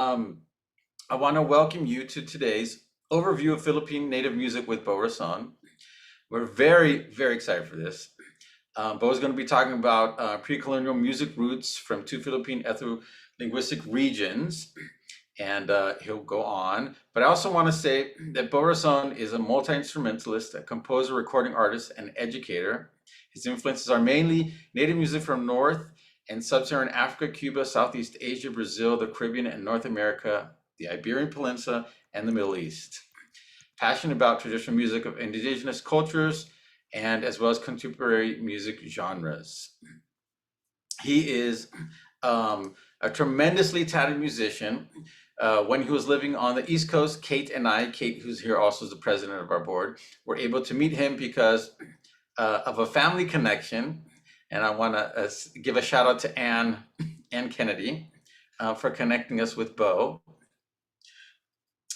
I want to welcome you to today's overview of Philippine native music with Bo Razón. We're very, very excited for this. Bo is going to be talking about pre-colonial music roots from two Philippine ethno-linguistic regions, and he'll go on. But I also want to say that Bo Razón is a multi-instrumentalist, a composer, recording artist, and educator. His influences are mainly native music from North and Sub-Saharan Africa, Cuba, Southeast Asia, Brazil, the Caribbean, and North America, the Iberian Peninsula, and the Middle East. Passionate about traditional music of indigenous cultures, and as well as contemporary music genres. He is a tremendously talented musician. When he was living on the East Coast, Kate and I, Kate, who's here also is the president of our board, were able to meet him because of a family connection. And I want to give a shout out to Ann Kennedy for connecting us with Bo.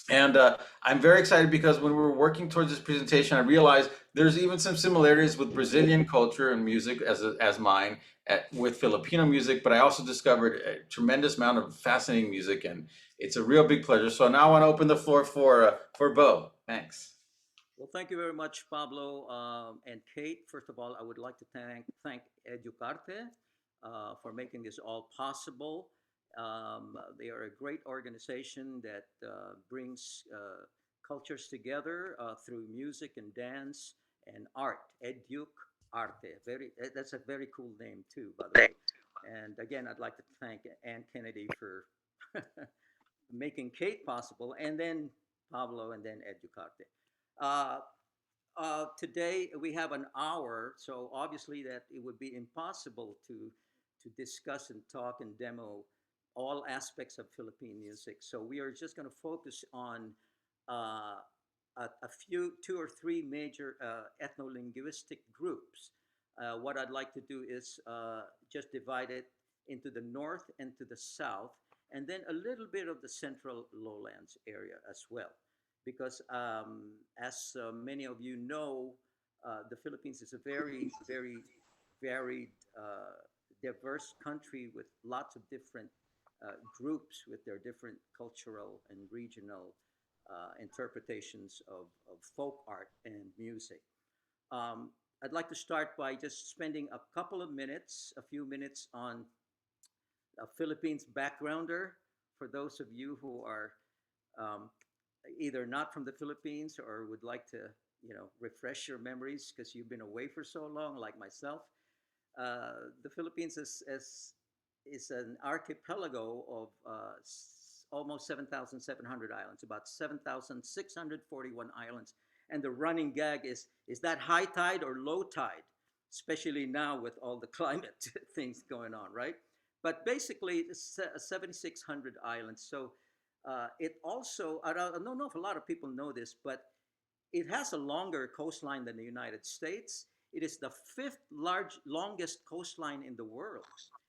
And I'm very excited because when we were working towards this presentation, I realized there's even some similarities with Brazilian culture and music as mine with Filipino music, but I also discovered a tremendous amount of fascinating music, and it's a real big pleasure. So now I want to open the floor for Bo. Thanks. Well, thank you very much, Pablo and Kate. First of all, I would like to thank Educarte for making this all possible. They are a great organization that brings cultures together through music and dance and art. Arte. That's a very cool name too, by the way. And again, I'd like to thank Ann Kennedy for making Kate possible, and then Pablo, and then Educarte. Uh, Today we have an hour, so obviously that it would be impossible to discuss and talk and demo all aspects of Philippine music. So we are just going to focus on a few, two or three major ethno-linguistic groups. What I'd like to do is just divide it into the north and to the south, and then a little bit of the central lowlands area as well. Because as many of you know, the Philippines is a very, very varied, diverse country with lots of different groups with their different cultural and regional interpretations of folk art and music. I'd like to start by just spending a couple of minutes, a few minutes on a Philippines backgrounder for those of you who are um, either not from the Philippines or would like to, refresh your memories because you've been away for so long, like myself. The Philippines is an archipelago of almost 7,700 islands, about 7,641 islands. And the running gag is that high tide or low tide, especially now with all the climate things going on, right? But basically, it's 7,600 islands. So it also, I don't know if a lot of people know this, but it has a longer coastline than the United States. It is the fifth longest coastline in the world.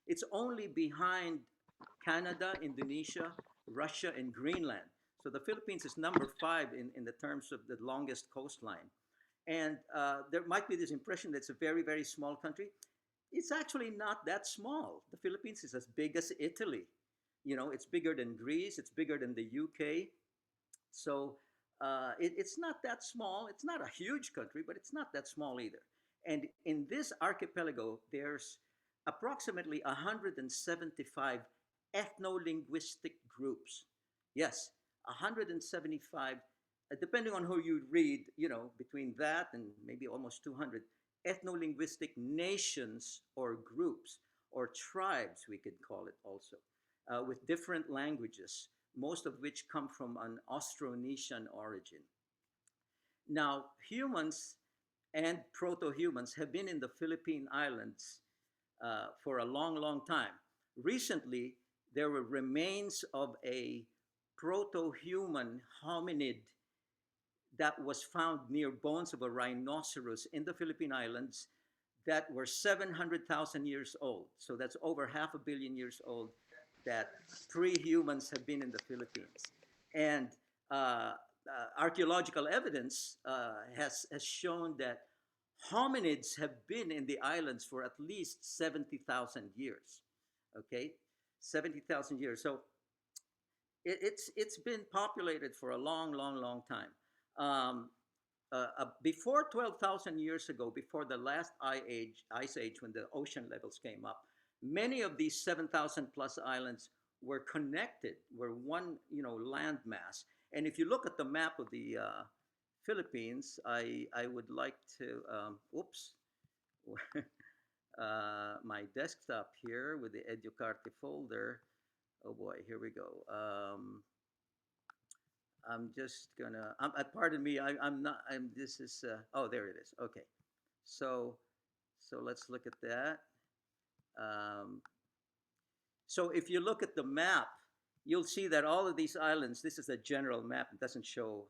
It's only behind Canada, Indonesia, Russia, and Greenland. So the Philippines is number five in the terms of the longest coastline. And there might be this impression that it's a very, very small country. It's actually not that small. The Philippines is as big as Italy. It's bigger than Greece, it's bigger than the UK. So it's not that small. It's not a huge country, but it's not that small either. And in this archipelago, there's approximately 175 ethno-linguistic groups. Yes, 175, depending on who you read, between that and maybe almost 200 ethno-linguistic nations or groups or tribes, we could call it also, with different languages, most of which come from an Austronesian origin. Now, humans and proto-humans have been in the Philippine Islands for a long, long time. Recently, there were remains of a proto-human hominid that was found near bones of a rhinoceros in the Philippine Islands that were 700,000 years old. So that's over half a billion years old that pre-humans have been in the Philippines. And archaeological evidence has shown that hominids have been in the islands for at least 70,000 years. Okay, 70,000 years. So it's been populated for a long, long, long time. Um, Before 12,000 years ago, before the last ice age, when the ocean levels came up, many of these 7,000 plus islands were connected, were one, land mass. And if you look at the map of the Philippines, I would like to, oops, my desktop here with the Educarte folder. Oh boy, here we go. I'm just gonna. Pardon me. I'm not. I'm. This is. Oh, there it is. Okay. So, so let's look at that. Um, so if you look at the map, you'll see that all of these islands. This is a general map. It doesn't show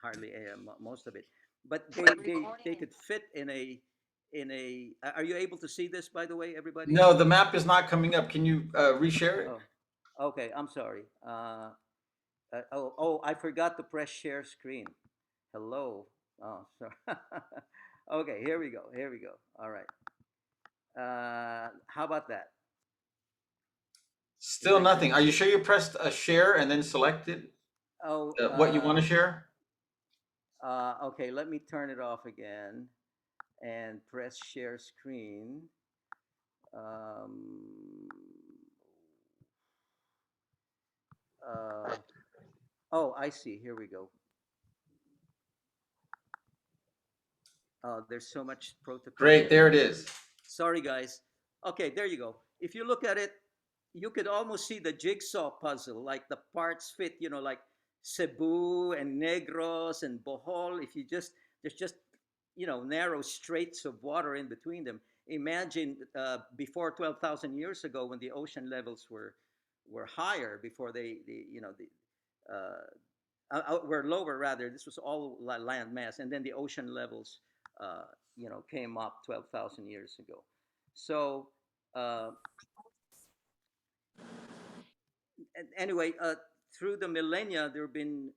hardly most of it, but they could fit in a. Are you able to see this? By the way, everybody. No, the map is not coming up. Can you reshare it? Oh, okay. I'm sorry. Oh, I forgot to press share screen. Hello. Oh, sorry. Okay, here we go. Here we go. All right. How about that? Is Still that nothing. good? Are you sure you pressed a share and then selected Oh, what you want to share? okay. Let me turn it off again and press share screen. Um, uh, oh, I see. Here we go. There's so much protocol Great, here. there it is. Sorry, guys. Okay, there you go. If you look at it, you could almost see the jigsaw puzzle, like the parts fit, like Cebu and Negros and Bohol. If you just, there's just, narrow straits of water in between them. Imagine before 12,000 years ago when the ocean levels were higher, before were lower rather. This was all land mass, and then the ocean levels, came up 12,000 years ago. So uh, anyway, through the millennia, there have been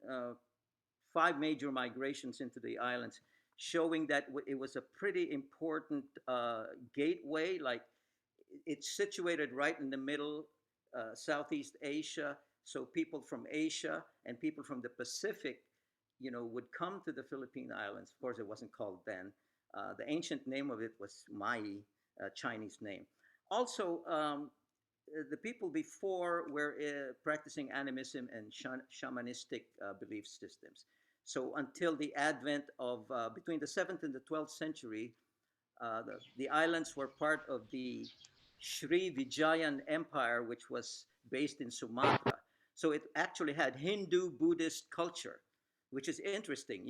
five major migrations into the islands, showing that it was a pretty important gateway. Like it's situated right in the middle, Southeast Asia. So people from Asia and people from the Pacific, would come to the Philippine Islands. Of course, it wasn't called then. The ancient name of it was Mai, Chinese name. Also, the people before were practicing animism and shamanistic belief systems. So until the advent of between the 7th and the 12th century, the islands were part of the Sri Vijayan Empire, which was based in Sumatra. So it actually had Hindu Buddhist culture, which is interesting,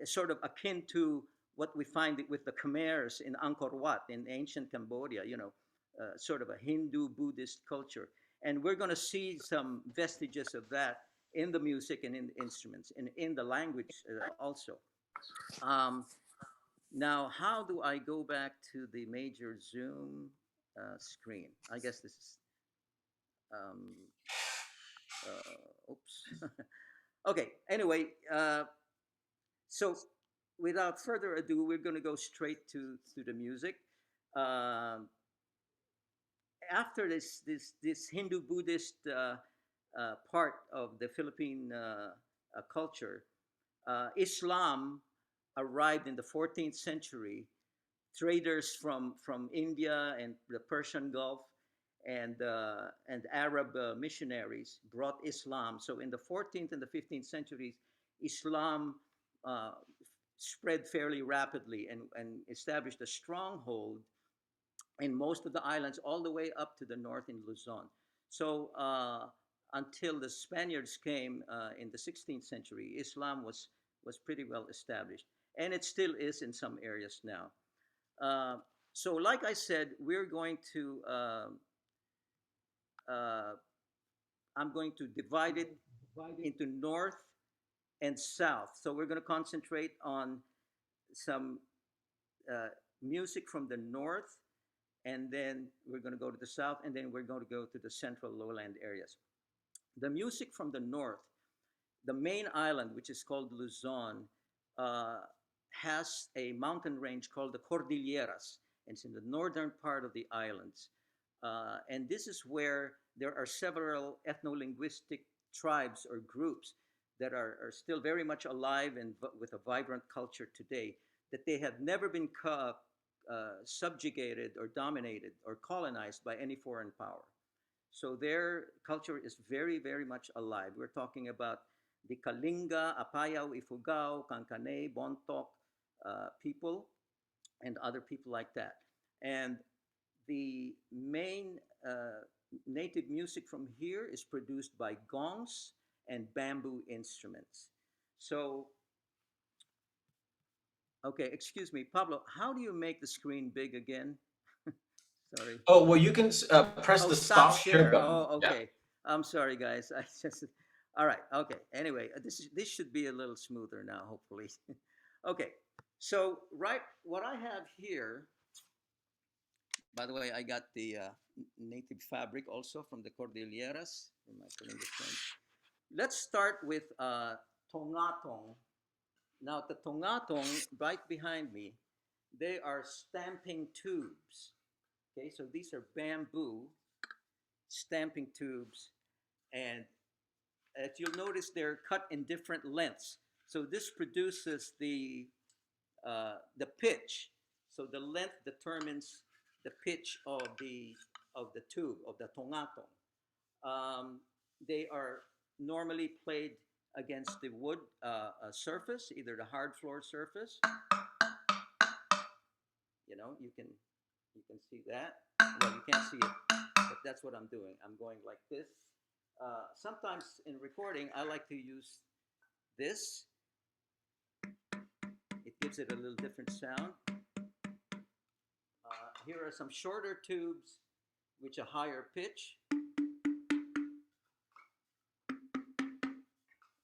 sort of akin to what we find with the Khmers in Angkor Wat in ancient Cambodia, sort of a Hindu Buddhist culture. And we're going to see some vestiges of that in the music and in the instruments and in the language also. Um, Now, how do I go back to the major Zoom screen? I guess this is, um, oops. Okay, anyway, so without further ado, we're going to go straight to the music. Um, After this Hindu Buddhist part of the Philippine culture, Islam arrived in the 14th century. Traders from India and the Persian Gulf and Arab missionaries brought Islam. So in the 14th and the 15th centuries, Islam uh, spread fairly rapidly and established a stronghold in most of the islands, all the way up to the north in Luzon. So until the Spaniards came in the 16th century, Islam was pretty well established, and it still is in some areas now. Uh, so, like I said, we're going to uh, I'm going to divide it into north and south. So we're going to concentrate on some uh, music from the north, and then we're going to go to the south, and then we're going to go to the central lowland areas. The music from the north, the main island, which is called Luzon, uh, has a mountain range called the Cordilleras, and it's in the northern part of the islands. And this is where there are several ethnolinguistic tribes or groups that are still very much alive and with a vibrant culture today, that they have never been subjugated or dominated or colonized by any foreign power. So their culture is very, very much alive. We're talking about the Kalinga, Apayao, Ifugao, Kankane, Bontok people, and other people like that. And the main native music from here is produced by gongs and bamboo instruments. So, okay, excuse me, Pablo, how do you make the screen big again? Sorry. Oh, well, you can press Oh, the stop stop share share. button. Oh, Yeah. okay. I'm sorry, guys. I just. All right. Okay. Anyway, this should be a little smoother now, hopefully. Okay. So, right, what I have here. By the way, I got the native fabric also from the Cordilleras, from my Kalinga friends. Let's start with tongatong. Now, the tongatong, right behind me, they are stamping tubes. Okay, so these are bamboo stamping tubes, and as you'll notice, they're cut in different lengths. So this produces the pitch. So the length determines the pitch of the tube of the tongatong. They are normally played against the wood surface, either the hard floor surface. You can see that. Well, you can't see it, but that's what I'm doing. I'm going like this. Sometimes in recording, I like to use this. It gives it a little different sound. Here are some shorter tubes, which a higher pitch.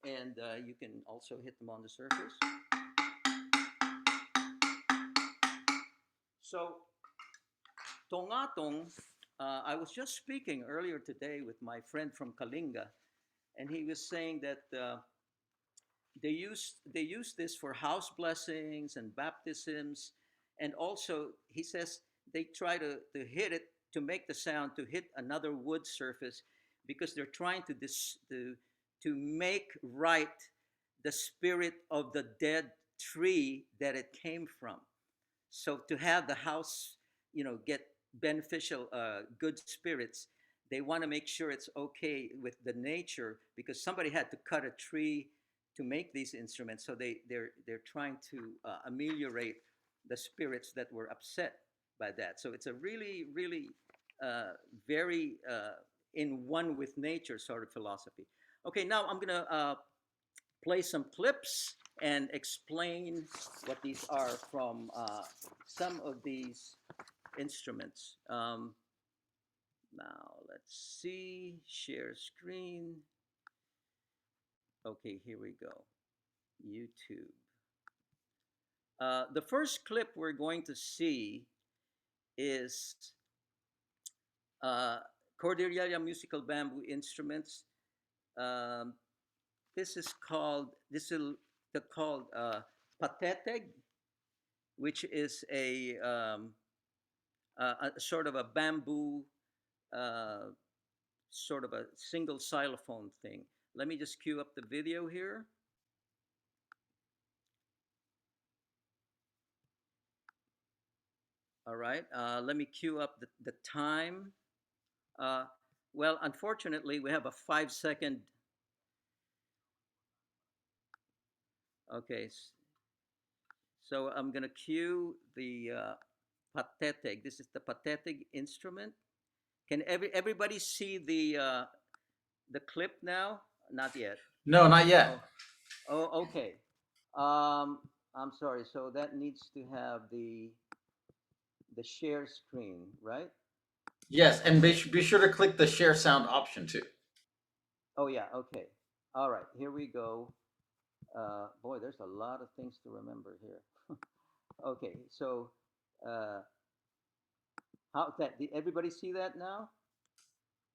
And you can also hit them on the surface. So, tongatong, I was just speaking earlier today with my friend from Kalinga, and he was saying that they use this for house blessings and baptisms, and also he says they try to hit it to make the sound to hit another wood surface because they're trying to make right the spirit of the dead tree that it came from. So to have the house, get beneficial, good spirits, they want to make sure it's okay with the nature because somebody had to cut a tree to make these instruments. So they're trying to ameliorate the spirits that were upset by that. So it's a really, really very in one with nature sort of philosophy. Okay, now I'm gonna play some clips and explain what these are from some of these instruments. Now let's see, share screen. Okay, here we go. YouTube. The first clip we're going to see is Cordillera musical bamboo instruments. Um, this is called pateteg, which is a sort of a bamboo, sort of a single xylophone thing. Let me just cue up the video here. All right, let me cue up the time. Well, unfortunately, we have a 5-second. Okay, so I'm gonna cue the pathetic. This is the pathetic instrument. Can everybody see the clip now? Not yet. No, not yet. Oh, okay. I'm sorry. So that needs to have the share screen, right? Yes, and be sure to click the share sound option too. Oh yeah. Okay. All right. Here we go. Boy, there's a lot of things to remember here. Okay. So, how that? Did everybody see that now?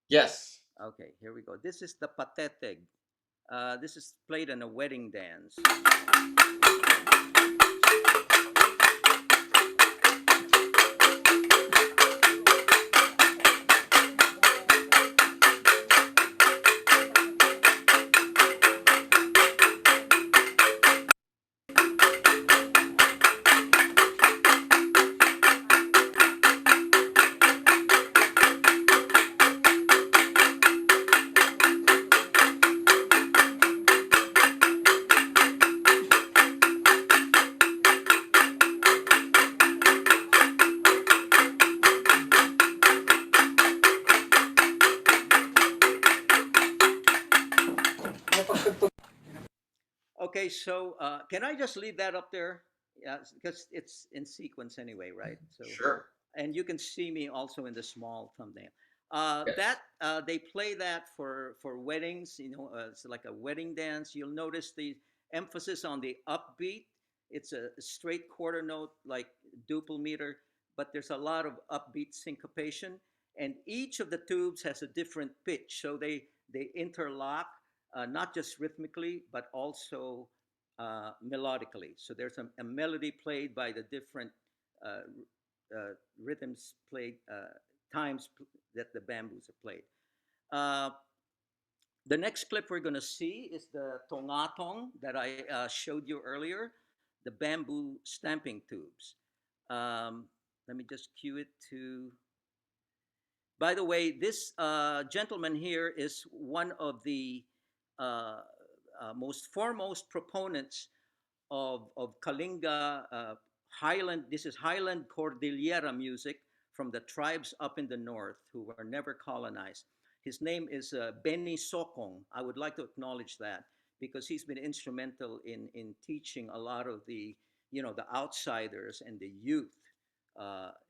Yes. Okay. Here we go. This is the pathetic. This is played in a wedding dance. Okay, so can I just leave that up there? Yeah, because it's in sequence anyway, right? So, Sure. and you can see me also in the small thumbnail. Yes. That they play that for weddings. You know, it's like a wedding dance. You'll notice the emphasis on the upbeat. It's a straight quarter note like duple meter, but there's a lot of upbeat syncopation, and each of the tubes has a different pitch, so they interlock, not just rhythmically but also melodically. So there's a melody played by the different uh, rhythms played, that the bamboos are played. Uh, the next clip we're going to see is the tongatong that I showed you earlier, the bamboo stamping tubes. Um, Let me just cue it to. By the way, this gentleman here is one of the uh, most foremost proponents of Kalinga Highland. This is Highland Cordillera music from the tribes up in the north who were never colonized. His name is Benny Sokong. I would like to acknowledge that because he's been instrumental in teaching a lot of the, you know, the outsiders and the youth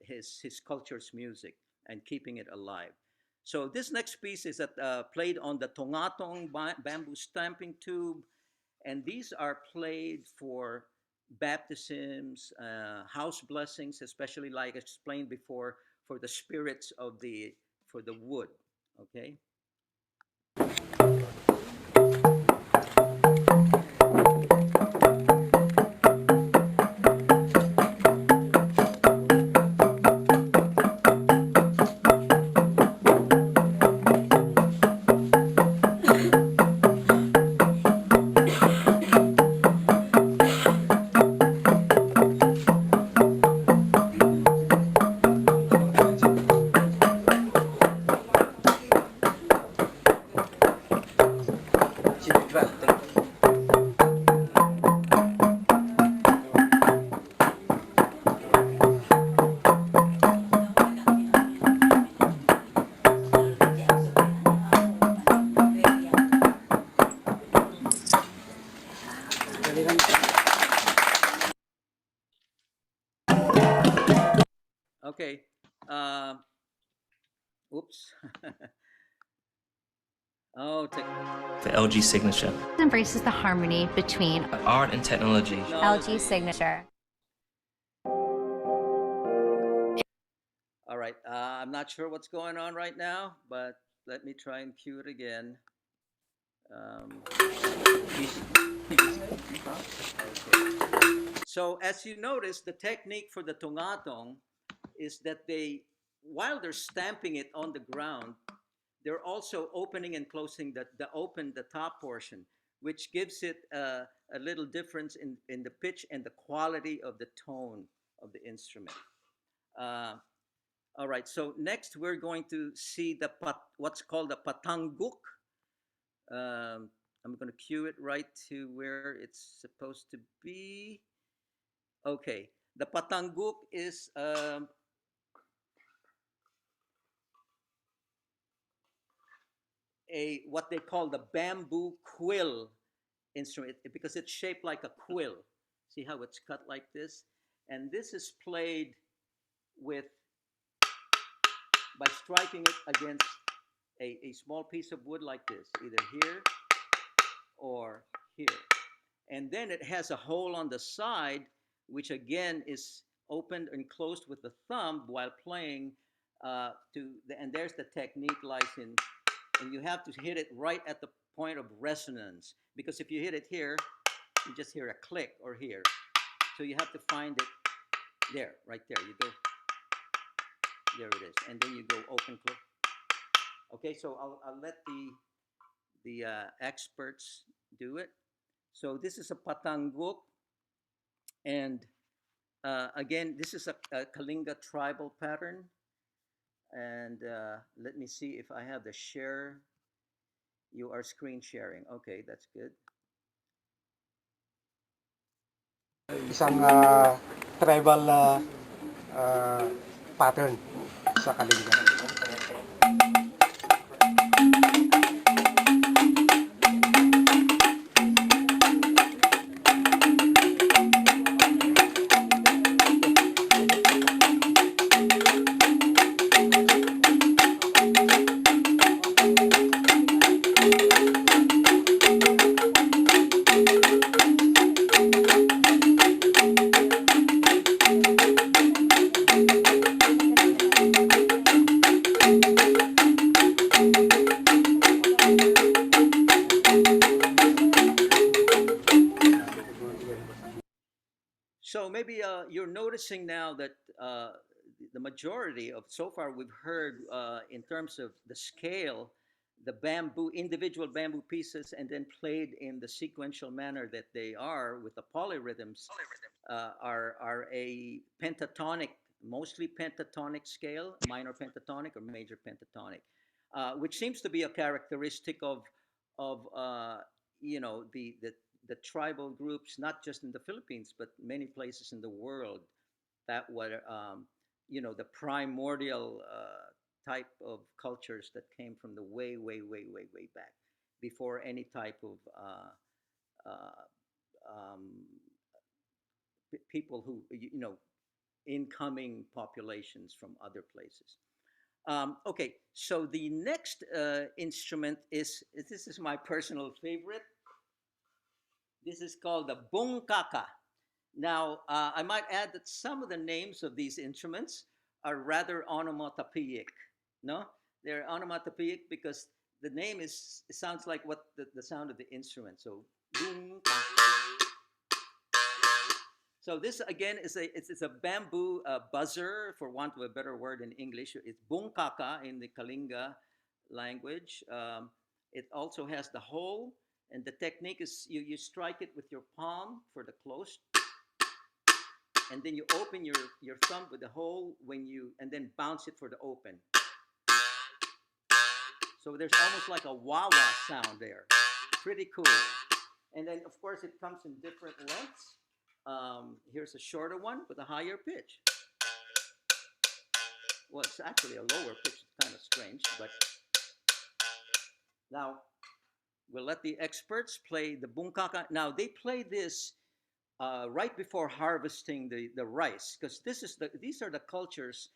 his culture's music and keeping it alive. So this next piece is played on the tongatong bamboo stamping tube, and these are played for baptisms, house blessings, especially like I explained before, for the spirits of the for the wood. Okay. Okay. Uh, Oops. Oh, The LG signature. Embraces the harmony between Art and technology. LG signature. All right. I'm not sure what's going on right now, but let me try and cue it again. Okay. So as you notice, the technique for the tongatong is that while they're stamping it on the ground, they're also opening and closing the top portion, which gives it a little difference in the pitch and the quality of the tone of the instrument. All right, so next we're going to see what's called the patangguk. I'm going to cue it right to where it's supposed to be. Okay, the patangguk is what they call the bamboo quill instrument because it's shaped like a quill. See how it's cut like this? And this is played by striking it against a small piece of wood like this, either here or here. And then it has a hole on the side, which again is opened and closed with the thumb while playing. And there's the technique lies in, and you have to hit it right at the point of resonance, because if you hit it here, you just hear a click, or here. So you have to find it there, right there. You go, there it is, and then you go open, close. Okay, so I'll let the experts do it. So this is a patangguk, and again, this is a Kalinga tribal pattern. And let me see if I have the share. You are screen sharing. Okay, that's good. Isang tribal pattern sa Kalinga. So maybe you're noticing now that the majority of so far we've heard in terms of the scale, the bamboo, individual bamboo pieces, and then played in the sequential manner that they are with the polyrhythms, are a pentatonic, mostly pentatonic scale, minor pentatonic or major pentatonic, which seems to be a characteristic of the tribal groups, not just in the Philippines, but many places in the world that were, the primordial type of cultures that came from the way, way, way, way, way back, before any type of uh, um, people who, incoming populations from other places. Okay, so the next instrument is, this is my personal favorite. This is called the bungkaka. Now, I might add that some of the names of these instruments are rather onomatopoeic. No, they're onomatopoeic because the name is, it sounds like what the sound of the instrument. So, so this again is it's a bamboo buzzer, for want of a better word in English. It's bungkaka in the Kalinga language. It also has the hole, and the technique is you strike it with your palm for the close, and then you open your thumb with the hole and then bounce it for the open. So there's almost like a wah wah sound there. Pretty cool. And then of course it comes in different lengths. Here's a shorter one with a higher pitch. Well, it's actually a lower pitch. It's kind of strange, but now we'll let the experts play the bungkaka. Now they play this right before harvesting the rice, because these are the cultures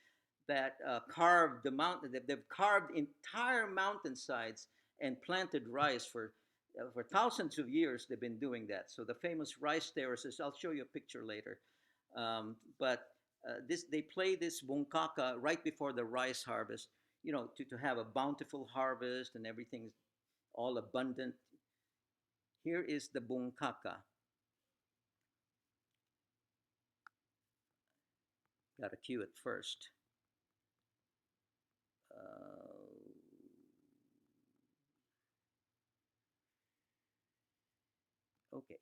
that carved the mountain. They've carved entire mountainsides and planted rice for thousands of years. They've been doing that. So the famous rice terraces. I'll show you a picture later. But they play this bungkaka right before the rice harvest. To have a bountiful harvest and everything's all abundant. Here is the bungkaka. Got to cue it first. Okay.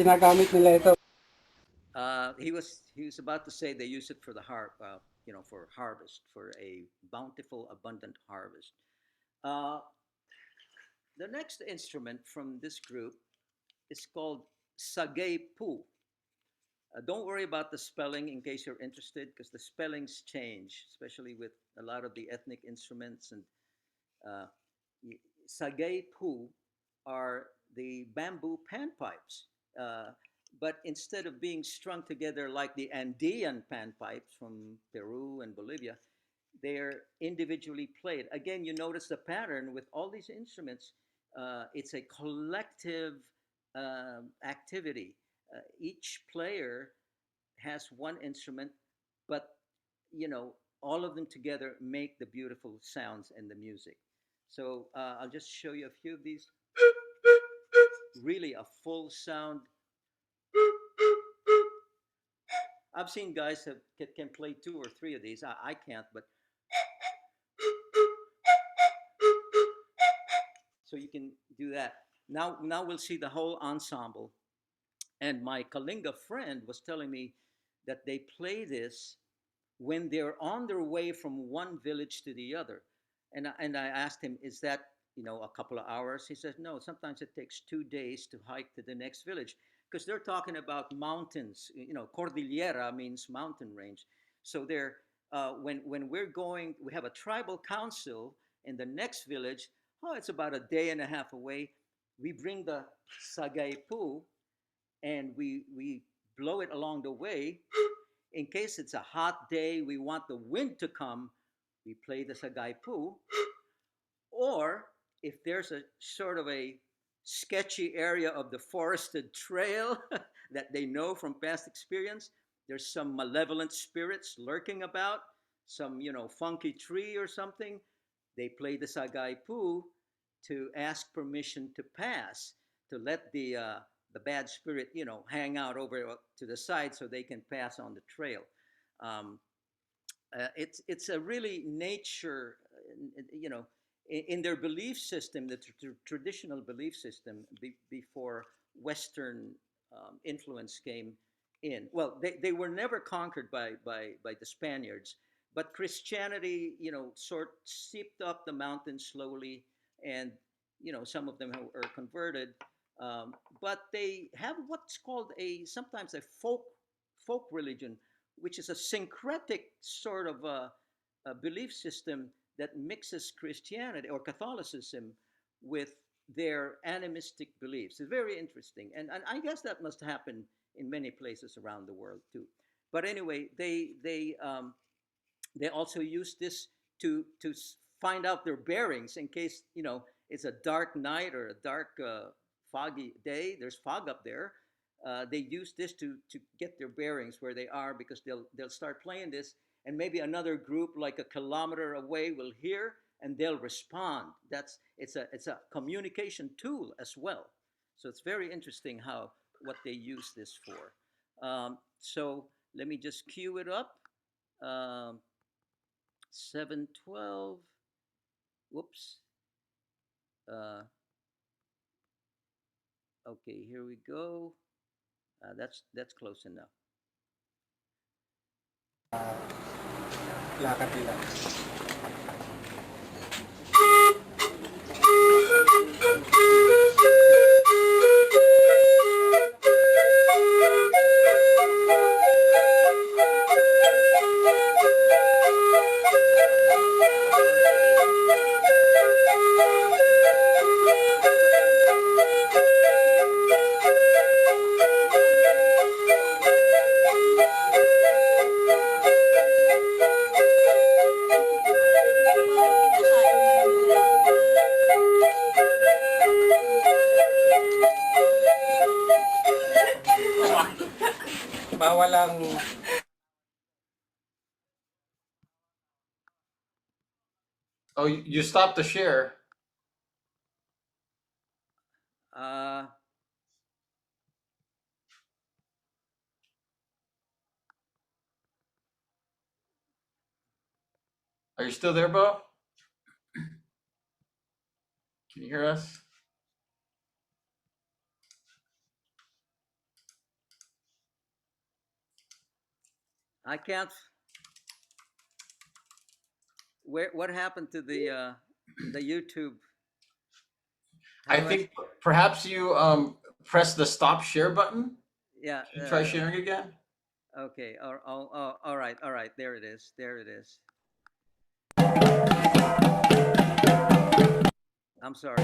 Ginagamit nila ito. He was about to say they use it for for harvest, for a bountiful, abundant harvest. The next instrument from this group is called sagay-pu. Don't worry about the spelling in case you're interested, because the spellings change, especially with a lot of the ethnic instruments. And uh, sagay-pu are the bamboo panpipes. But instead of being strung together like the Andean panpipes from Peru and Bolivia, they're individually played. Again, you notice the pattern with all these instruments. It's a collective activity. Each player has one instrument, but all of them together make the beautiful sounds and the music. So I'll just show you a few of these. Really a full sound. I've seen guys that can play 2 or 3 of these. I can't, but so you can do that. Now we'll see the whole ensemble. And my Kalinga friend was telling me that they play this when they're on their way from one village to the other. And I asked him, is that a couple of hours? He says, no, sometimes it takes 2 days to hike to the next village, because they're talking about mountains. Cordillera means mountain range. So they're when we're going, we have a tribal council in the next village. Oh, it's about a day and a half away. We bring the sagaypu and we blow it along the way. In case it's a hot day, we want the wind to come, we play the sagaypu. Or if there's a sort of a sketchy area of the forested trail that they know from past experience, there's some malevolent spirits lurking about, some funky tree or something, they play the sagaypu to ask permission to pass, to let the bad spirit hang out over to the side so they can pass on the trail. It's a really nature, in their belief system, the traditional belief system before Western influence came in. Well, they were never conquered by the Spaniards, but Christianity, sort seeped up the mountain slowly, and some of them are converted, but they have what's called sometimes a folk religion, which is a syncretic sort of a belief system that mixes Christianity or Catholicism with their animistic beliefs. It's very interesting, and I guess that must happen in many places around the world too. But anyway, they also use this to find out their bearings in case it's a dark night or a dark foggy day. There's fog up there. They use this to get their bearings where they are, because they'll start playing this, and maybe another group like a kilometer away will hear and they'll respond. It's a communication tool as well. So it's very interesting what they use this for. So let me just cue it up. 712. Whoops. Okay, here we go. That's close enough. Lakad nila. Bawal ang Oh, you stopped the share. Are you still there, Bo? Can you hear us? I can't. What happened to the YouTube? I think perhaps you press the stop share button. Yeah. Can you try sharing again? Okay. All right. There it is. I'm sorry.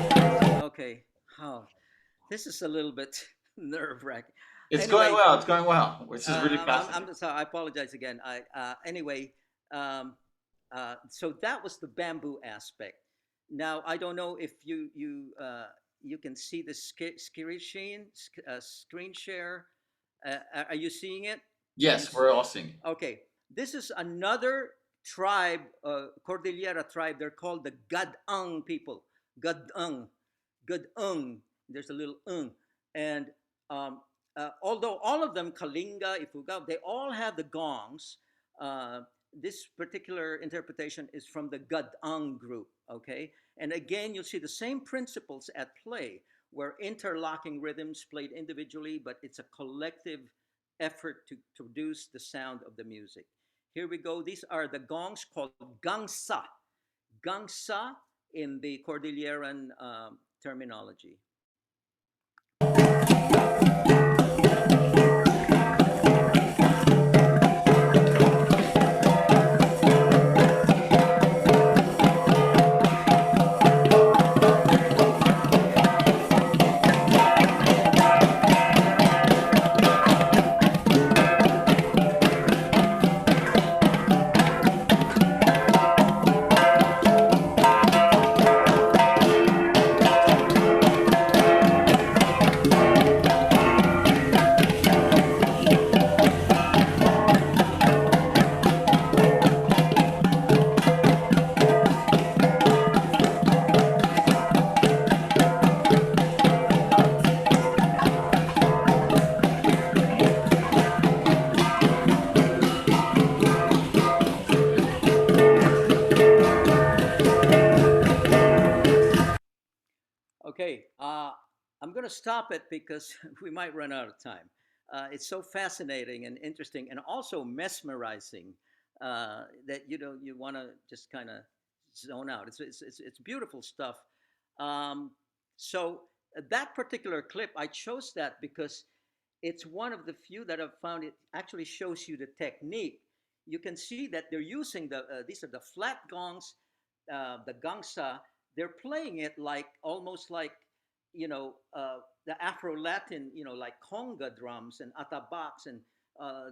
Okay. Oh, this is a little bit nerve-wracking. It's going well. It's going well, which is really I'm fascinating. sorry. I apologize again. Anyway, so that was the bamboo aspect. Now I don't know if you can see the screen share. Are you seeing it? Yes, we're all seeing it. Okay. This is another tribe, Cordillera tribe. They're called the Gadang people. Gadang. There's a little and although all of them, Kalinga, Ifugao, they all have the gongs. This particular interpretation is from the Gadang group, okay? And again, you'll see the same principles at play, where interlocking rhythms played individually, but it's a collective effort to produce the sound of the music. Here we go. These are the gongs called gangsa. Gangsa in the Cordilleran terminology. going to stop it because we might run out of time. It's so fascinating and interesting, and also mesmerizing that you want to just kind of zone out. It's beautiful stuff. Um, so that particular clip, I chose that because it's one of the few that I've found it actually shows you the technique. You can see that they're using these are the flat gongs, the gangsa. They're playing it like almost like the Afro-Latin, like conga drums and atabacs and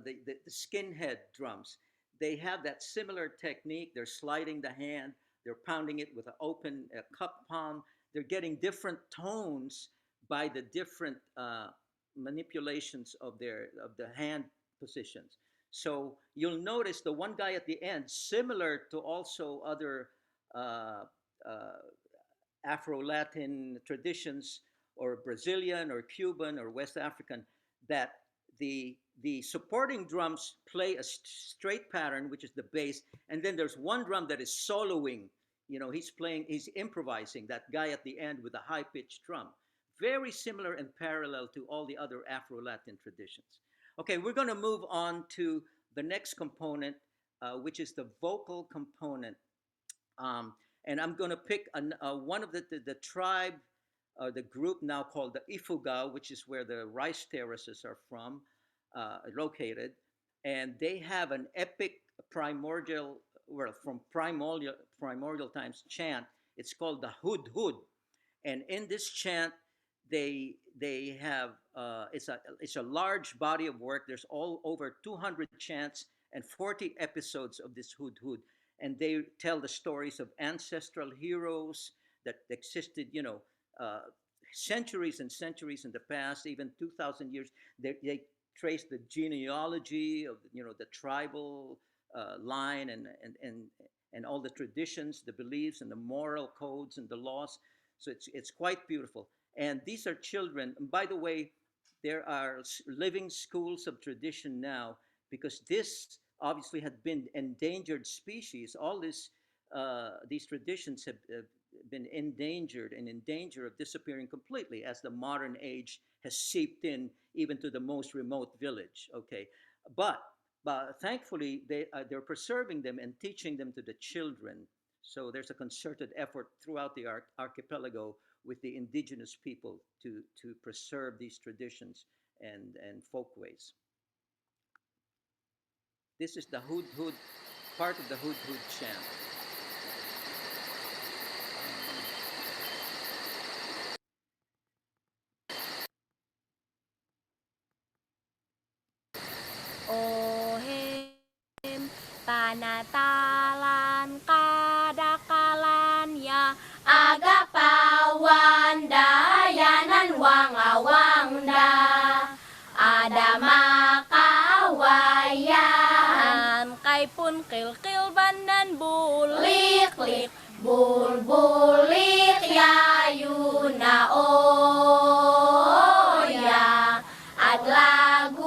the skinhead drums. They have that similar technique. They're sliding the hand. They're pounding it with an open cup palm. They're getting different tones by the different manipulations of the hand positions. So you'll notice the one guy at the end, similar to also other uh, uh, Afro-Latin traditions, or Brazilian or Cuban or West African, that the supporting drums play a straight pattern, which is the bass, and then there's one drum that is soloing. He's improvising. That guy at the end with a high-pitched drum, very similar and parallel to all the other Afro-Latin traditions. Okay, we're going to move on to the next component, which is the vocal component. And I'm going to pick one of the tribe, the group now called the Ifugao, which is where the rice terraces are located. And they have an epic primordial, well, from primordial times chant. It's called the Hud Hud. And in this chant, they have it's a large body of work. There's all over 200 chants and 40 episodes of this Hud Hud, and they tell the stories of ancestral heroes that existed, centuries and centuries in the past, even 2,000 years. They trace the genealogy of the tribal line and all the traditions, the beliefs, and the moral codes and the laws. So it's quite beautiful. And these are children. And by the way, there are living schools of tradition now, because this obviously had been endangered species. All these traditions have been endangered and in danger of disappearing completely as the modern age has seeped in even to the most remote village. Okay, but thankfully they're preserving them and teaching them to the children. So there's a concerted effort throughout the archipelago with the indigenous people to preserve these traditions and folkways. This is the Hud Hud, part of the Hud Hud chant. Ohem panatalan kadakalan ya agapawan dayanan wangawangda ada makawayan kay pun kilkil bandan bulik-lik bul-bulik yayuna oya at lagu-lagu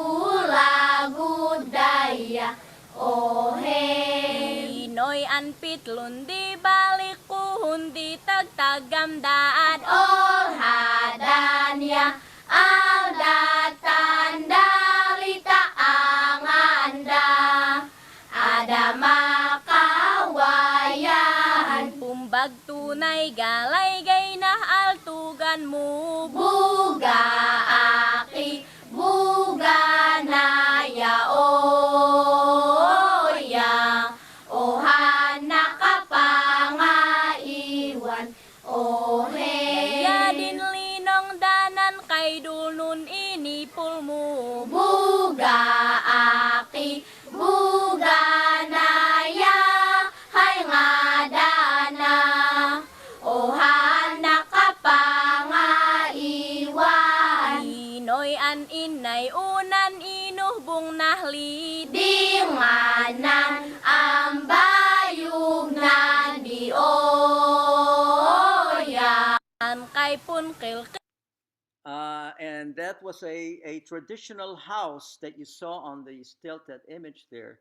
daya ohe Inoy anpit lundi balik kuhundi tagtagam daad orhadan ya aldatan dalita anganda ada makawayan pumbag tunay galay gay na altugan mo buga aki buga na ya oya ohan nakapangaiwan ohe ya din linong danan kay dulun inipul mo buga aki buga na ya hay ngadana ohan nakapangaiwan inoy an inay unan inuhbong nahlidinganan ang bayug na di oya kay pun kilkil. And that was a traditional house that you saw on the stilted image there.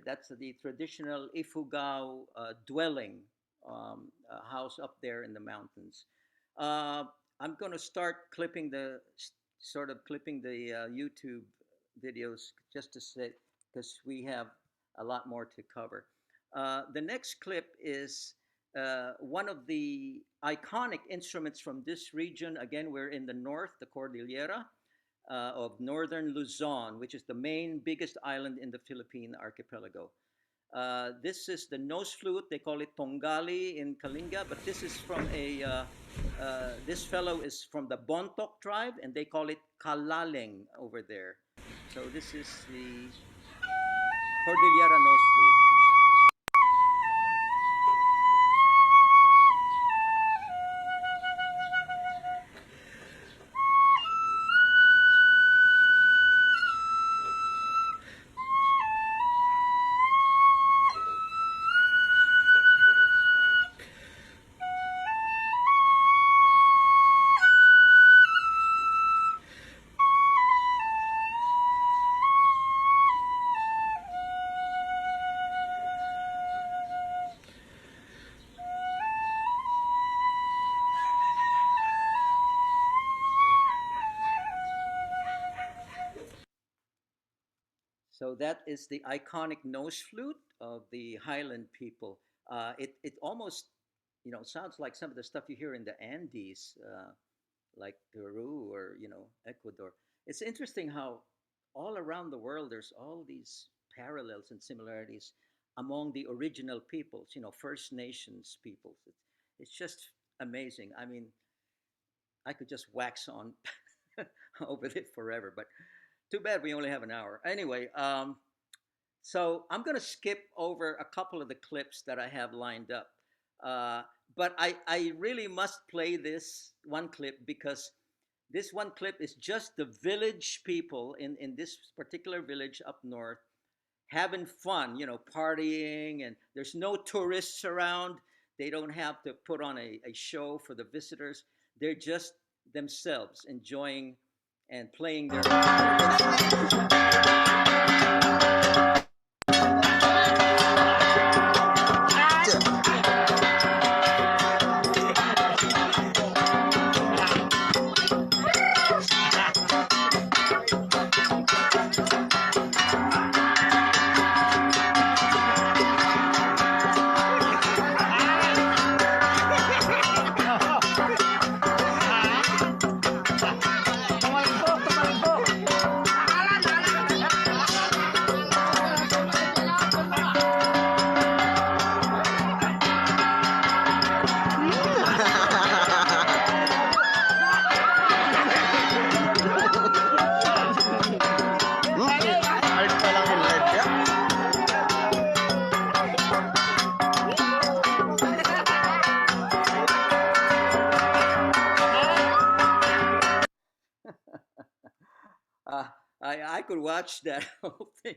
That's the traditional Ifugao dwelling house up there in the mountains. I'm going to start clipping sort of clipping the YouTube videos just to say, because we have a lot more to cover. The next clip is one of the iconic instruments from this region. Again, we're in the north, the Cordillera of northern Luzon, which is the main biggest island in the Philippine archipelago. This is the nose flute. They call it Tongali in Kalinga, but this is from this fellow is from the Bontoc tribe, and they call it Kalaleng over there. So this is the Cordillera nose flute. So that is the iconic nose flute of the Highland people. It almost, sounds like some of the stuff you hear in the Andes, like Peru or, Ecuador. It's interesting how all around the world there's all these parallels and similarities among the original peoples, First Nations peoples. It's just amazing. I mean, I could just wax on over it forever, but too bad we only have an hour. Anyway, so I'm going to skip over a couple of the clips that I have lined up. But I really must play this one clip because this one clip is just the village people in this particular village up north having fun, partying, and there's no tourists around. They don't have to put on a show for the visitors. They're just themselves enjoying and playing their I could watch that whole thing.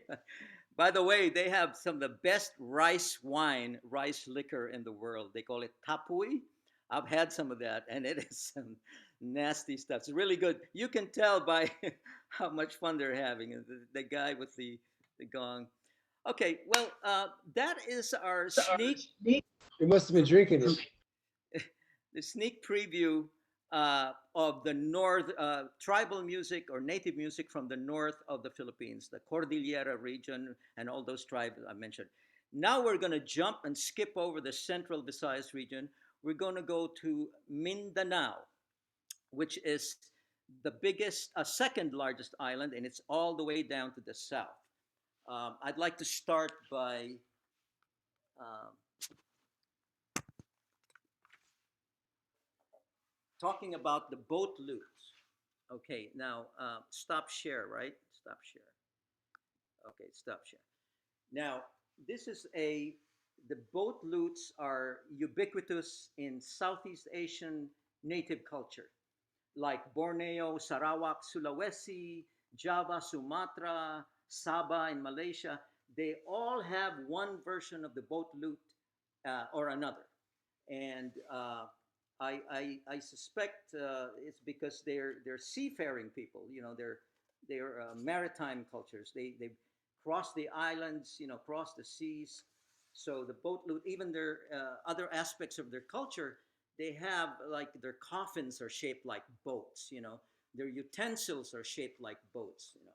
By the way, they have some of the best rice liquor in the world. They call it tapui. I've had some of that, and it is some nasty stuff. It's really good. You can tell by how much fun they're having. The guy with the gong. Okay, well, that is our sneak. You must have been drinking it. The sneak preview of the north tribal music or native music from the north of the Philippines, the Cordillera region, and all those tribes I mentioned. Now we're going to jump and skip over the central Visayas region. We're going to go to Mindanao, which is the biggest, second largest island, and it's all the way down to the south. I'd like to start by talking about the boat lutes. Okay, now stop share, right? Stop share. Okay, stop share. Now, this is the boat lutes are ubiquitous in Southeast Asian native culture, like Borneo, Sarawak, Sulawesi, Java, Sumatra, Sabah in Malaysia. They all have one version of the boat lute or another. And I suspect it's because they're seafaring people. They're maritime cultures. They cross the islands, cross the seas. So the boat lute, even their other aspects of their culture, they have like their coffins are shaped like boats, you know, their utensils are shaped like boats, you know.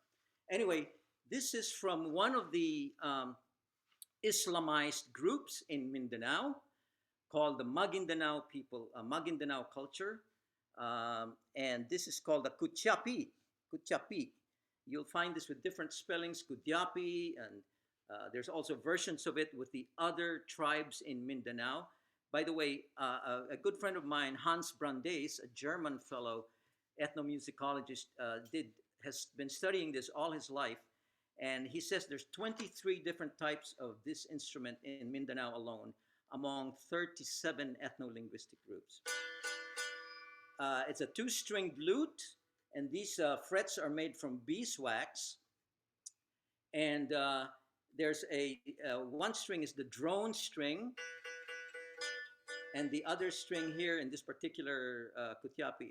Anyway, this is from one of the Islamized groups in Mindanao called the Maguindanao people, Maguindanao culture. And this is called the Kutyapi. Kutyapi. You'll find this with different spellings, Kutyapi, and there's also versions of it with the other tribes in Mindanao. By the way, a good friend of mine, Hans Brandes, a German fellow ethnomusicologist, has been studying this all his life, and he says there's 23 different types of this instrument in Mindanao alone, among 37 ethnolinguistic groups. It's a two-stringed lute, and these frets are made from beeswax. And there's one string is the drone string, and the other string here in this particular kutyapi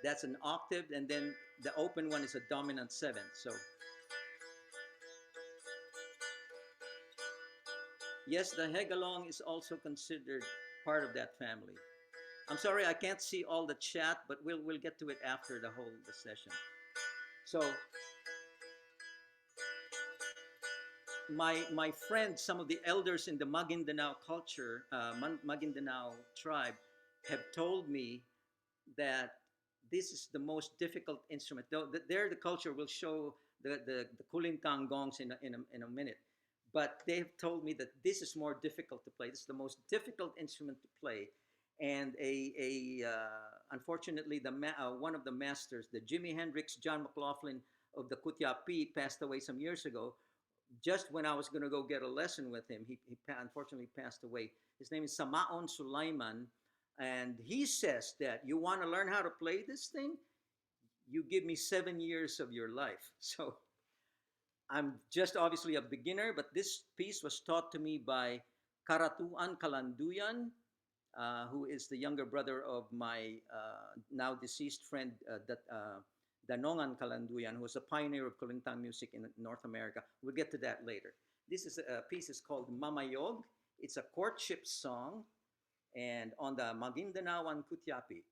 that's an octave, and then the open one is a dominant seventh. So yes, the hegalong is also considered part of that family. I'm sorry, I can't see all the chat, but we'll get to it after the session. So my friends, some of the elders in the Maguindanao culture, Maguindanao tribe, have told me that this is the most difficult instrument. Though there, the culture will show the kulintang gongs in a minute, but they've told me that this is more difficult to play. This is the most difficult instrument to play, and unfortunately, one of the masters, the Jimi Hendrix, John McLaughlin of the Kutyapi, passed away some years ago. Just when I was going to go get a lesson with him, he unfortunately passed away. His name is Samaon Sulaiman, and he says that you want to learn how to play this thing, you give me 7 years of your life. So I'm just obviously a beginner, but this piece was taught to me by Karatuan Kalanduyan, who is the younger brother of my now deceased friend, Danongan Kalanduyan, who was a pioneer of Kulintang music in North America. We'll get to that later. This is a piece is called Mamayog. It's a courtship song, and on the Maguindanaoan Kutyapi.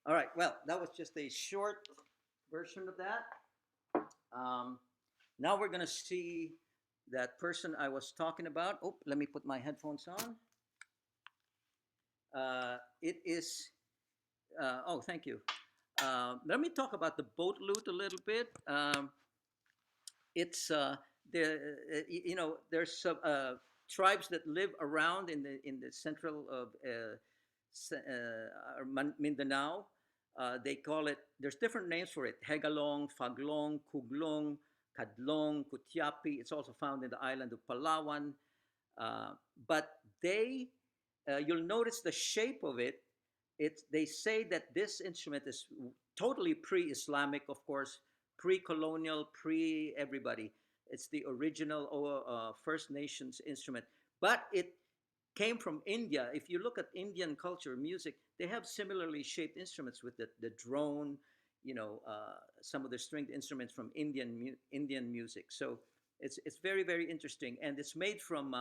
All right, well, that was just a short version of that. Now we're going to see that person I was talking about. Oh, let me put my headphones on. It is, oh, thank you. Let me talk about the boat lute a little bit. It's, you know, there's tribes that live around in the central of Mindanao. They call it, there's different names for it: Hegalong, Faglong, Kuglong, Kadlong, Kutyapi. It's also found in the island of Palawan. But they, you'll notice the shape of it. They say that this instrument is totally pre-Islamic, of course, pre-colonial, pre-everybody. It's the original First Nations instrument. But it came from India. If you look at Indian culture, music, they have similarly shaped instruments with the drone, you know, some of the stringed instruments from Indian music. So it's very, very interesting. And it's made from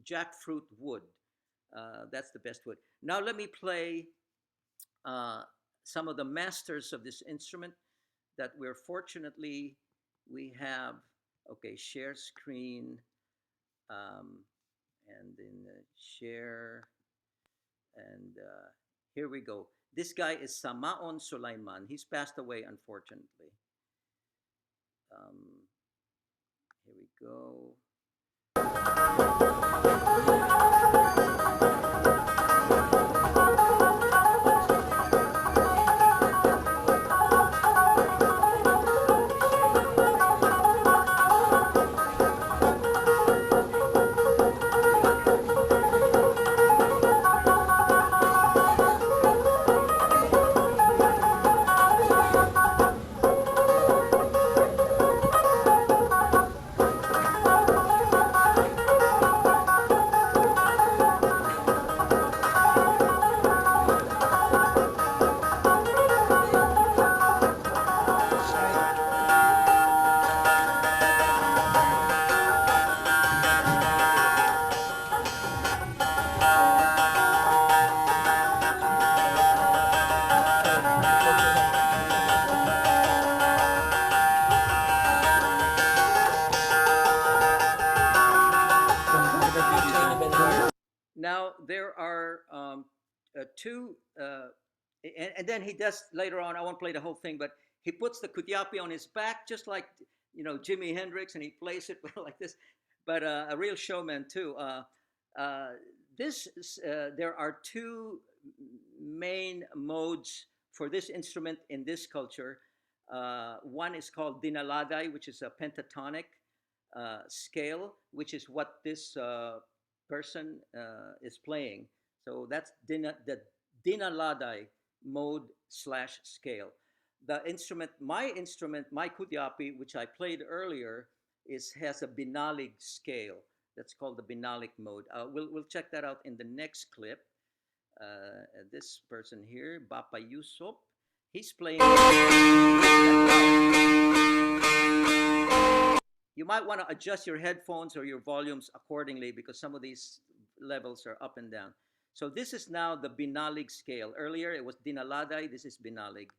jackfruit wood. That's the best wood. Now let me play some of the masters of this instrument that we have Okay, share screen, and then share, and here we go. This guy is Samaon Sulaiman. He's passed away, unfortunately. Um, Here we go. Now there are two, and then he does later on. I won't play the whole thing, but he puts the kutyapi on his back, just like Jimi Hendrix, and he plays it like this. But a real showman too. There are two main modes for this instrument in this culture. One is called dinaladay, which is a pentatonic scale, which is what this person is playing. So that's the dinaladay mode slash scale. The instrument, my kutyapi, which I played earlier, has a binalig scale. That's called the binalig mode. We'll check that out in the next clip. This person here, Bapa Yusop, he's playing. You might want to adjust your headphones or your volumes accordingly because some of these levels are up and down. So this is now the binalig scale. Earlier it was dinaladay, this is binalig.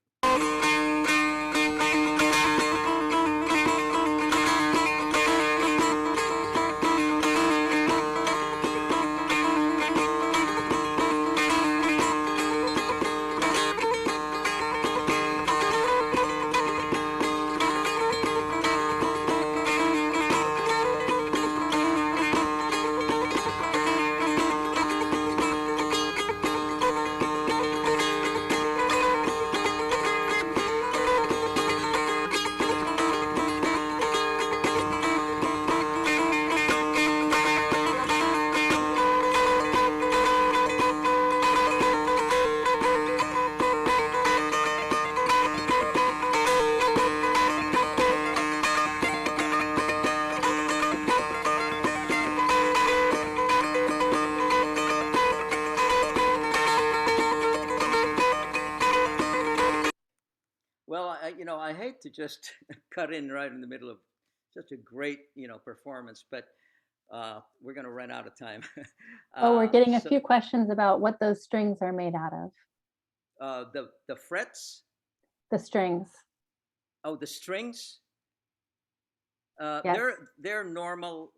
Well, I hate to just cut in right in the middle of such a great, performance, but we're going to run out of time. Oh, we're getting a few questions about what those strings are made out of. The frets. The strings. Oh, the strings. Yes. They're normal.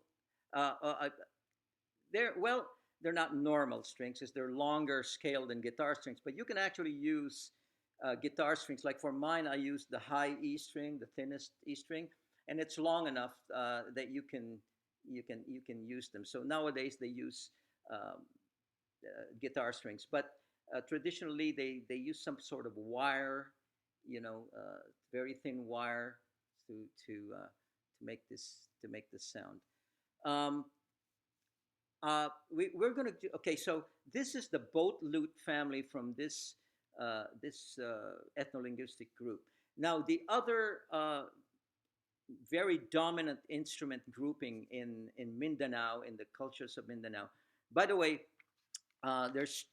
They're not normal strings, because they're longer scale than guitar strings. But you can actually use guitar strings. Like for mine, I use the high E string, the thinnest E string, and it's long enough that you can use them. So nowadays they use guitar strings, but traditionally they use some sort of wire, very thin wire to make this sound. We're going to do, okay, so this is the boat lute family from this ethnolinguistic group. Now the other very dominant instrument grouping in Mindanao, in the cultures of Mindanao. By the way, there's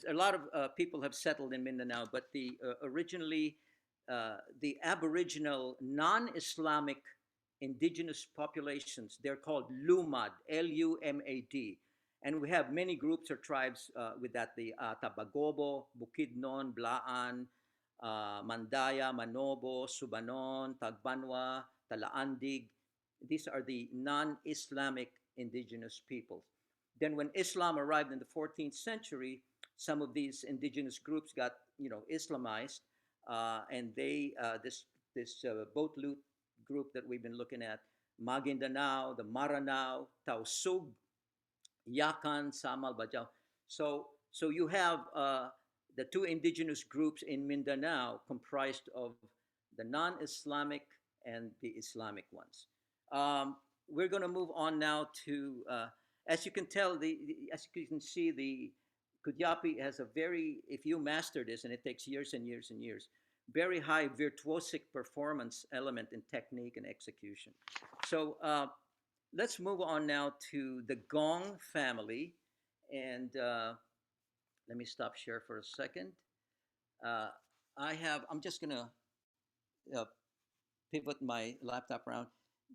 a lot of people have settled in Mindanao, but originally the Aboriginal non-Islamic indigenous populations, they're called Lumad, Lumad. And we have many groups or tribes with that, the Tabagobo, Bukidnon, Blaan, Mandaya, Manobo, Subanon, Tagbanwa, Talaandig, these are the non-Islamic indigenous peoples. Then when Islam arrived in the 14th century, some of these indigenous groups got, Islamized, and this boat lute group that we've been looking at, Maguindanao, the Maranao, Tausug, Yakan, Samal, Bajau. So you have the two indigenous groups in Mindanao comprised of the non-Islamic and the Islamic ones. We're going to move on now to, as you can tell, as you can see, the Kudyapi has a very, if you master this, and it takes years and years and years, very high virtuosic performance element in technique and execution. So let's move on now to the Gong family. And let me stop share for a second. I'm just going to pivot my laptop around.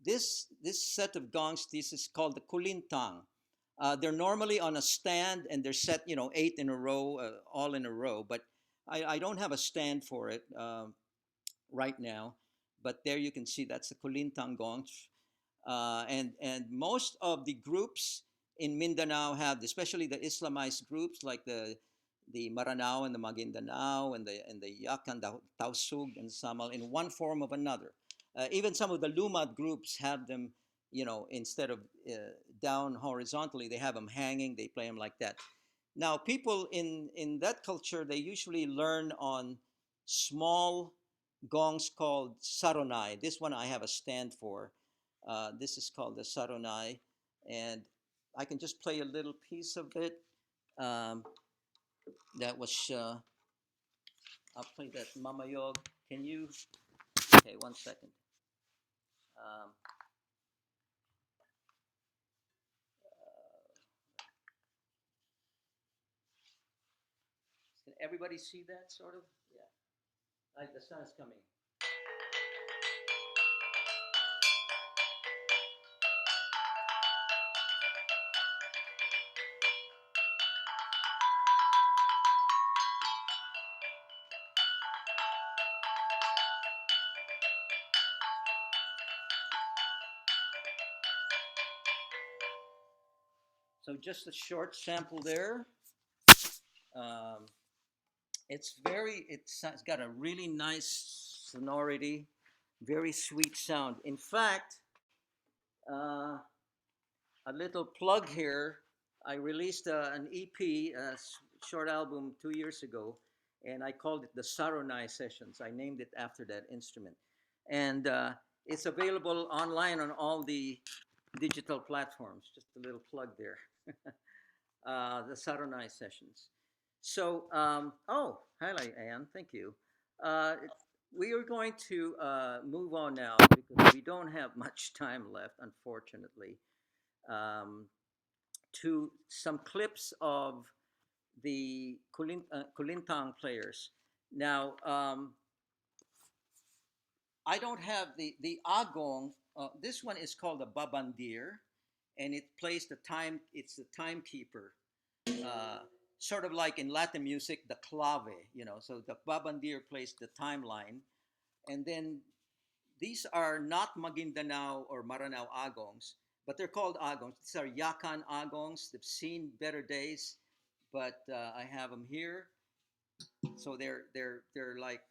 This set of gongs, this is called the kulintang. They're normally on a stand and they're set, 8 in a row, all in a row. But I don't have a stand for it right now. But there you can see that's the kulintang gongs. And most of the groups in Mindanao have, especially the Islamized groups like the Maranao and the Maguindanao and the Yakan, the Tausug and Samal in one form of another. Even some of the Lumad groups have them, instead of down horizontally, they have them hanging, they play them like that. Now, people in that culture, they usually learn on small gongs called saronai. This one I have a stand for. This is called the saronai, and I can just play a little piece of it. That was, I'll play that Mamayog. Can you, okay, 1 second. Can everybody see that, sort of? Yeah. Like the sun is coming. So just a short sample there. It's got a really nice sonority, very sweet sound. In fact, a little plug here. I released an EP, a short album 2 years ago, and I called it the Saronai Sessions. I named it after that instrument. And it's available online on all the digital platforms. Just a little plug there. The Saronai Sessions. So, highlight, Anne, thank you. We are going to move on now because we don't have much time left, unfortunately, to some clips of the Kulintang players. Now, I don't have the agong. This one is called a babandir, and it plays the time. It's the timekeeper, sort of like in Latin music, the clave. So the babandir plays the timeline, and then these are not Maguindanao or Maranao agongs, but they're called agongs. These are Yakan agongs. They've seen better days, but I have them here. So they're like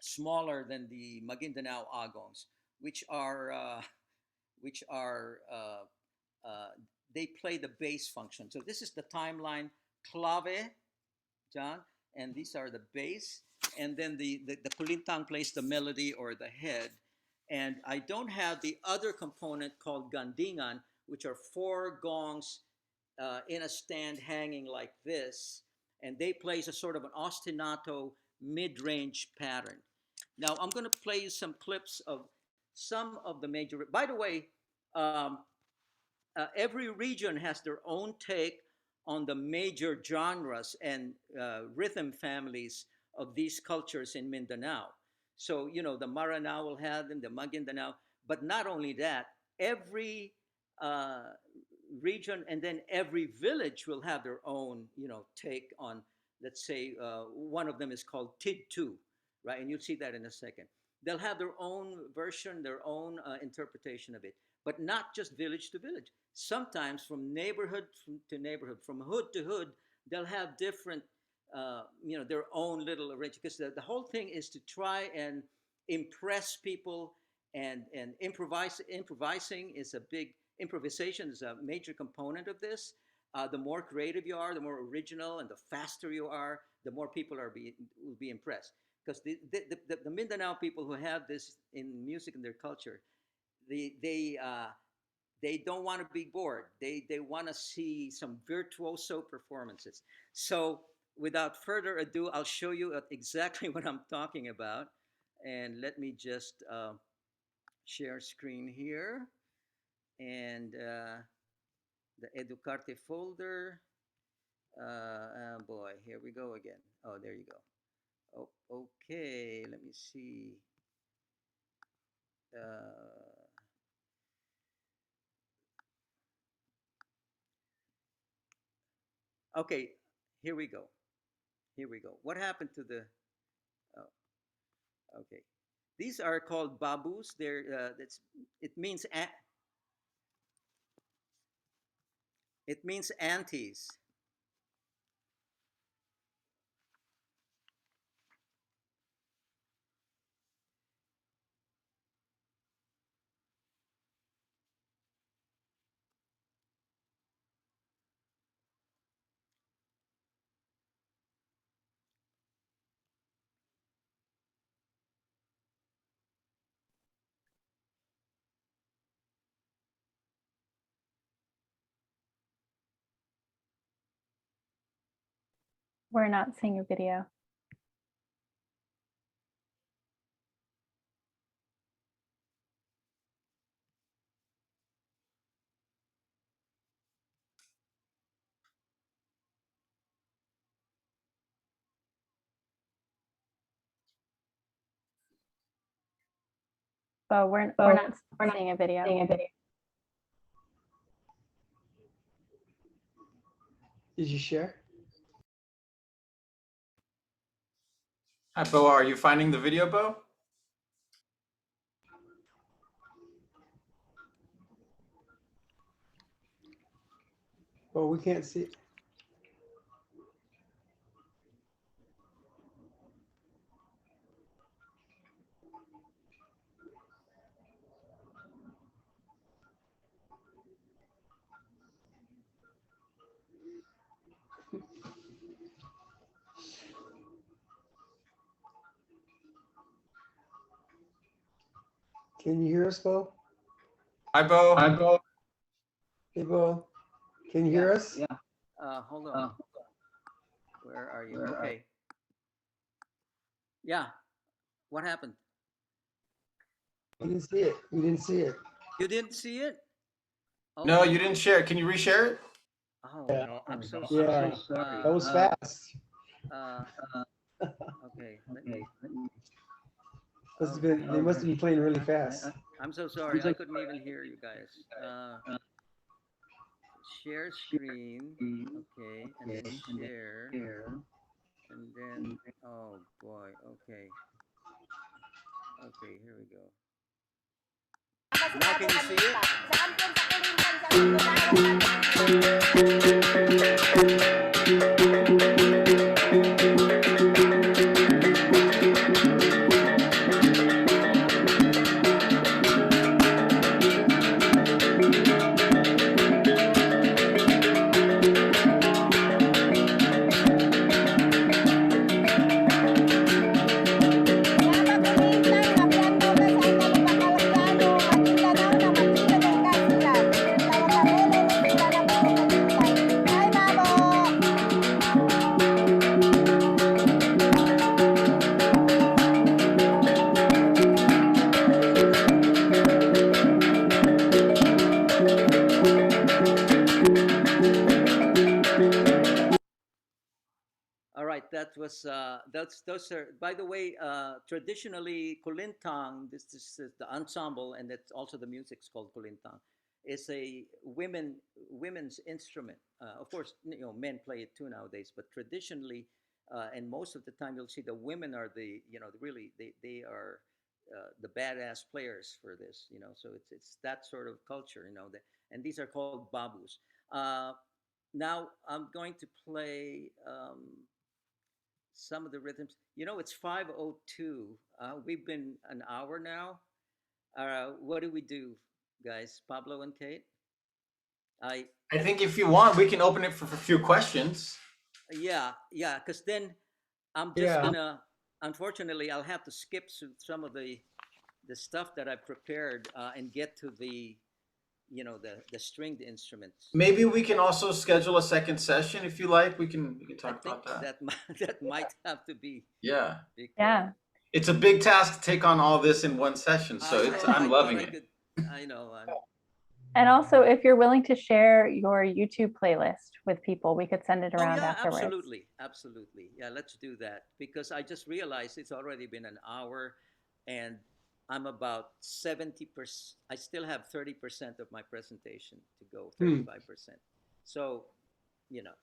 smaller than the Maguindanao agongs, which are they play the bass function. So this is the timeline clave, John, and these are the bass, and then the kulintang plays the melody or the head. And I don't have the other component called gandingan, which are 4 gongs in a stand hanging like this, and they play a sort of an ostinato mid-range pattern. Now I'm going to play you some clips of some of the major. By the way, every region has their own take on the major genres and rhythm families of these cultures in Mindanao. So, the Maranao will have them, the Maguindanao, but not only that, every region and then every village will have their own, take on, let's say, one of them is called Tidtu, right? And you'll see that in a second. they'll have their own version, their own interpretation of it, but not just village to village. Sometimes from neighborhood to neighborhood, from hood to hood, they'll have different, their own little arrangement. Because the whole thing is to try and impress people, and improvising is a big, improvisation is a major component of this. The more creative you are, the more original, and the faster you are, the more people will be impressed. Because the Mindanao people who have this in music and their culture, they don't want to be bored. They want to see some virtuoso performances. So without further ado, I'll show you exactly what I'm talking about. And let me just share screen here. And the Educarte folder. Boy, here we go again. Oh, there you go. Oh, okay, let me see. Okay, here we go. Here we go. What happened to the? Oh, okay, these are called babus. It means aunties. We're not seeing a video. But we're not seeing a video. Did you share? Hi, Bo. Are you finding the video, Bo? Well, we can't see. Can you hear us, Bo? Hi, Bo. Hi, Bo. Hey, Bo. Can you hear us? Yeah. Hold on. Where are you? Okay. Yeah. What happened? We didn't see it. We didn't see it. You didn't see it? Oh. No, you didn't share it. Can you reshare it? Oh, Yeah. no, I'm so Yeah. sorry. That was fast. Okay. Let me. They must have been playing really fast. I'm so sorry. I couldn't even hear you guys. Share screen. Okay, and then share. And then, oh boy. Okay. Okay, here we go. Now can you see it? That was those are, by the way, traditionally kulintang. This is the ensemble, and it's also the music's called kulintang. It's a women's instrument. Of course, men play it too nowadays, but traditionally, and most of the time, you'll see the women are really they are the badass players for this, you know. So it's that sort of culture, you know. And these are called babus. Now I'm going to play some of the rhythms. You know, it's 5:02. We've been an hour now. What do we do, guys? Pablo and Kate? I think if you want, we can open it for a few questions. Yeah, because then I'm just Yeah. gonna. Unfortunately, I'll have to skip some of the stuff that I prepared and get to the, you know, the stringed instruments. Maybe we can also schedule a second session if you like. We can I talk think about that. that might have to be. Yeah. Because Yeah. It's a big task to take on all this in one session, so I it's know, I'm I loving thought I it. could. I know. And also, if you're willing to share your YouTube playlist with people, we could send it Oh around yeah, afterwards. absolutely. Yeah, let's do that because I just realized it's already been an hour, and I'm about 70%. I still have 30% of my presentation to go, 35%. So, you know,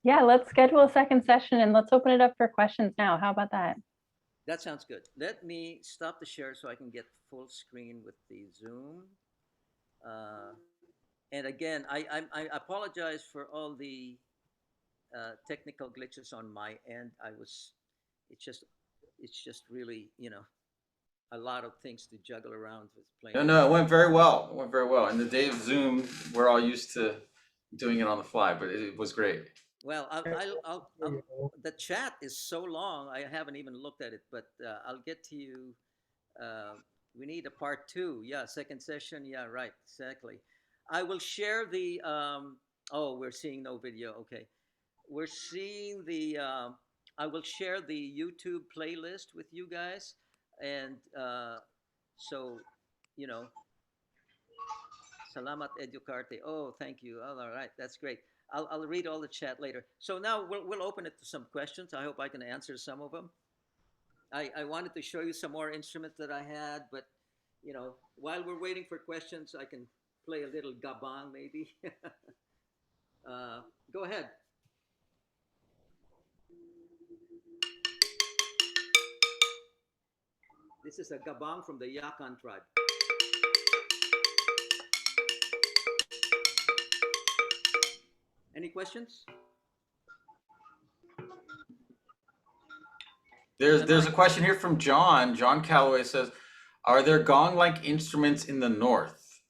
Yeah, let's schedule a second session and let's open it up for questions now. How about that? that sounds good. Let me stop the share so I can get full screen with the Zoom. And again, I apologize for all the technical glitches on my end. It's just, it's just really, you know, a lot of things to juggle around with playing. No, it went very well. It went very well. In the day of Zoom, we're all used to doing it on the fly, but it was great. Well, the chat is so long, I haven't even looked at it, but I'll get to you. We need a part 2. Yeah, second session. Yeah, right, exactly. I will share the. Oh, we're seeing no video. Okay, we're seeing the. I will share the YouTube playlist with you guys, and so, you know, Salamat Educarte. Oh, thank you. All right, that's great. I'll read all the chat later. So now we'll open it to some questions. I hope I can answer some of them. I wanted to show you some more instruments that I had, but you know, while we're waiting for questions, I can play a little gabang maybe. Go ahead. This is a gabang from the Yakan tribe. Any questions? There's a question here from John. John Calloway says, "Are there gong-like instruments in the north?"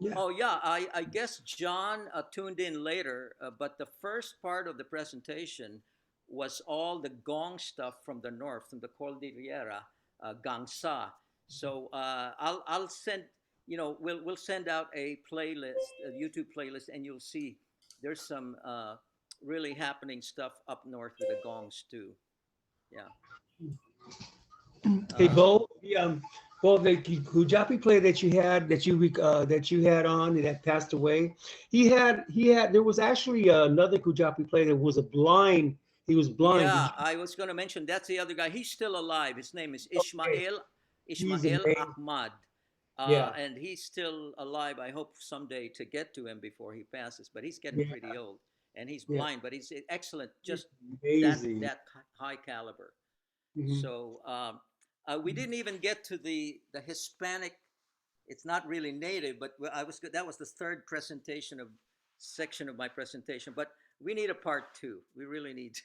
Yeah. Oh yeah, I guess John tuned in later, but the first part of the presentation was all the gong stuff from the north, from the Cordillera, Gangsa. So I'll send, you know, we'll send out a playlist, a YouTube playlist, and you'll see there's some really happening stuff up north with the gongs too. Yeah. Hey, Bo, the Gujapi player that you had on that passed away, there was actually another Gujapi player that was he was blind. Yeah, I was going to mention that's the other guy. He's still alive. His name is Ismail amazing. Ahmad. Yeah. And he's still alive. I hope someday to get to him before he passes, but he's getting pretty old and he's blind, but he's excellent, just amazing. that high caliber. Mhm. So we didn't even get to the Hispanic. It's not really native, but that was the third section of my presentation. But we need a part 2. We really need.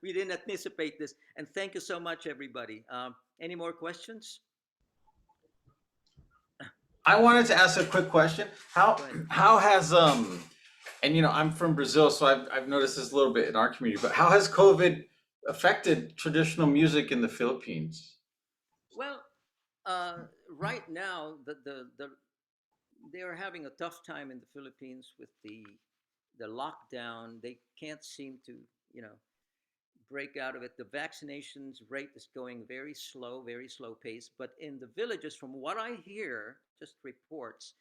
We didn't anticipate this, and thank you so much, everybody. Any more questions? I wanted to ask a quick question. How has and you know, I'm from Brazil, so I've noticed this a little bit in our community, but how has COVID affected traditional music in the Philippines? Well, right now they are having a tough time in the Philippines with the lockdown. They can't seem to, you know, break out of it. The vaccinations rate is going very slow pace. But in the villages, from what I hear, just reports,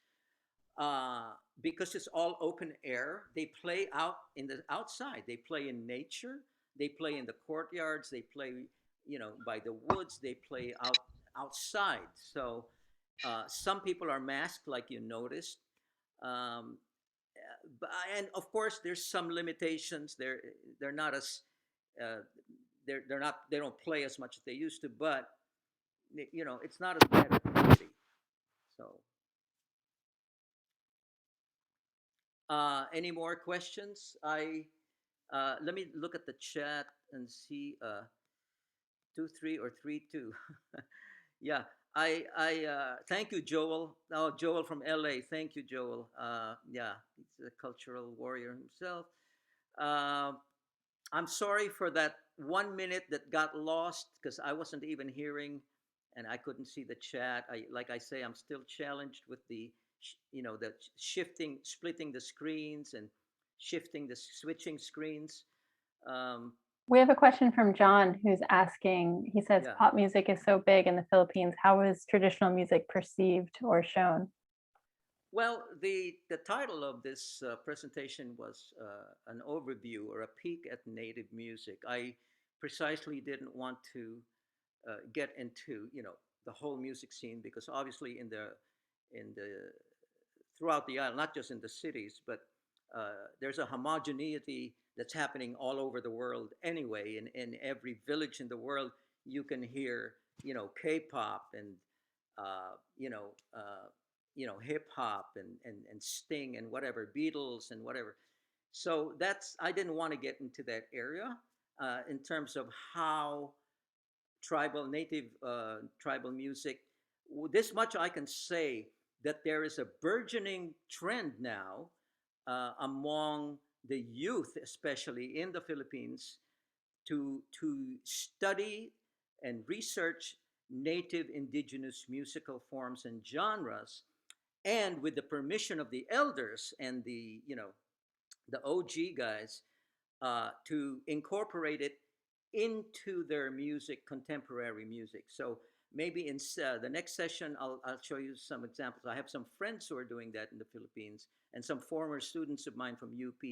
because it's all open air, they play out in the outside. They play in nature. They play in the courtyards. They play, you know, by the woods. They play outside. So some people are masked, like you noticed. And of course, there's some limitations. They're not as they don't play as much as they used to, but it's not as bad as it could be. So, any more questions? Let me look at the chat and see 2-3 or 3-2. Yeah, I thank you, Joel. Oh, Joel from LA. Thank you, Joel. Yeah, he's a cultural warrior himself. Uh, I'm sorry for that 1 minute that got lost because I wasn't even hearing, and I couldn't see the chat. Like I say, I'm still challenged with the the shifting, splitting the screens and switching screens. Um, We have a question from John who's asking, he says, Yeah. pop music is so big in the Philippines. How is traditional music perceived or shown? Well, the title of this presentation was an overview or a peek at native music. I precisely didn't want to get into the whole music scene because obviously in the throughout the island, not just in the cities, but there's a homogeneity that's happening all over the world anyway. In every village in the world, you can hear K-pop and uh, you know uh, hip hop and Sting and whatever, Beatles and whatever. So that's I didn't want to get into that area in terms of how native tribal music. This much I can say that there is a burgeoning trend now among the youth, especially in the Philippines, to study and research native indigenous musical forms and genres, and with the permission of the elders and the OG guys, to incorporate it into their music, contemporary music. So maybe in the next session, I'll show you some examples. I have some friends who are doing that in the Philippines, and some former students of mine from UP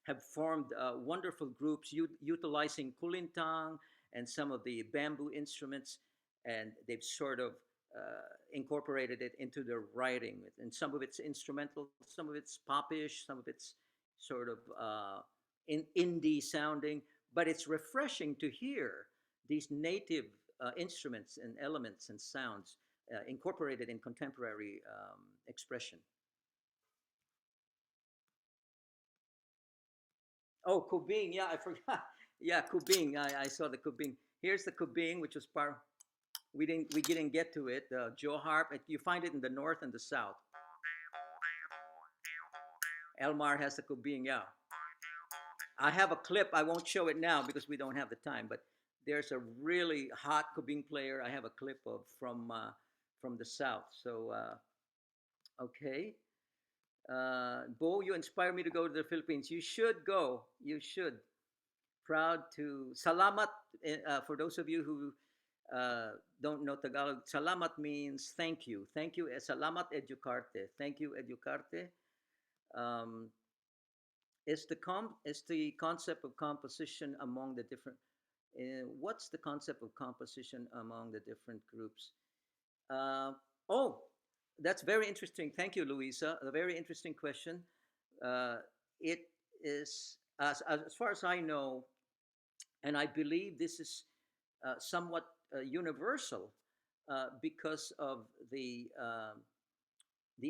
have formed wonderful groups utilizing kulintang and some of the bamboo instruments, and they've sort of incorporated it into their writing. And some of it's instrumental, some of it's popish, some of it's sort of indie sounding, but it's refreshing to hear these native instruments and elements and sounds incorporated in contemporary expression. Oh, kubing, yeah, I forgot. Yeah, kubing. I saw the kubing. Here's the kubing, which was part. We didn't get to it. Joe harp. You find it in the north and the south. Elmar has the kubing. Yeah. I have a clip. I won't show it now because we don't have the time. But there's a really hot kubing player. I have a clip of from the south. So okay, Bo, you inspire me to go to the Philippines. You should go. You should. Proud to salamat. For those of you who don't know Tagalog, salamat means thank you. Thank you. Salamat educarte. Thank you educarte. Um, is the concept of composition among the different what's the concept of composition among the different groups? Oh, that's very interesting. Thank you, Luisa. A very interesting question. It is, as far as I know, and I believe this is somewhat universal because of the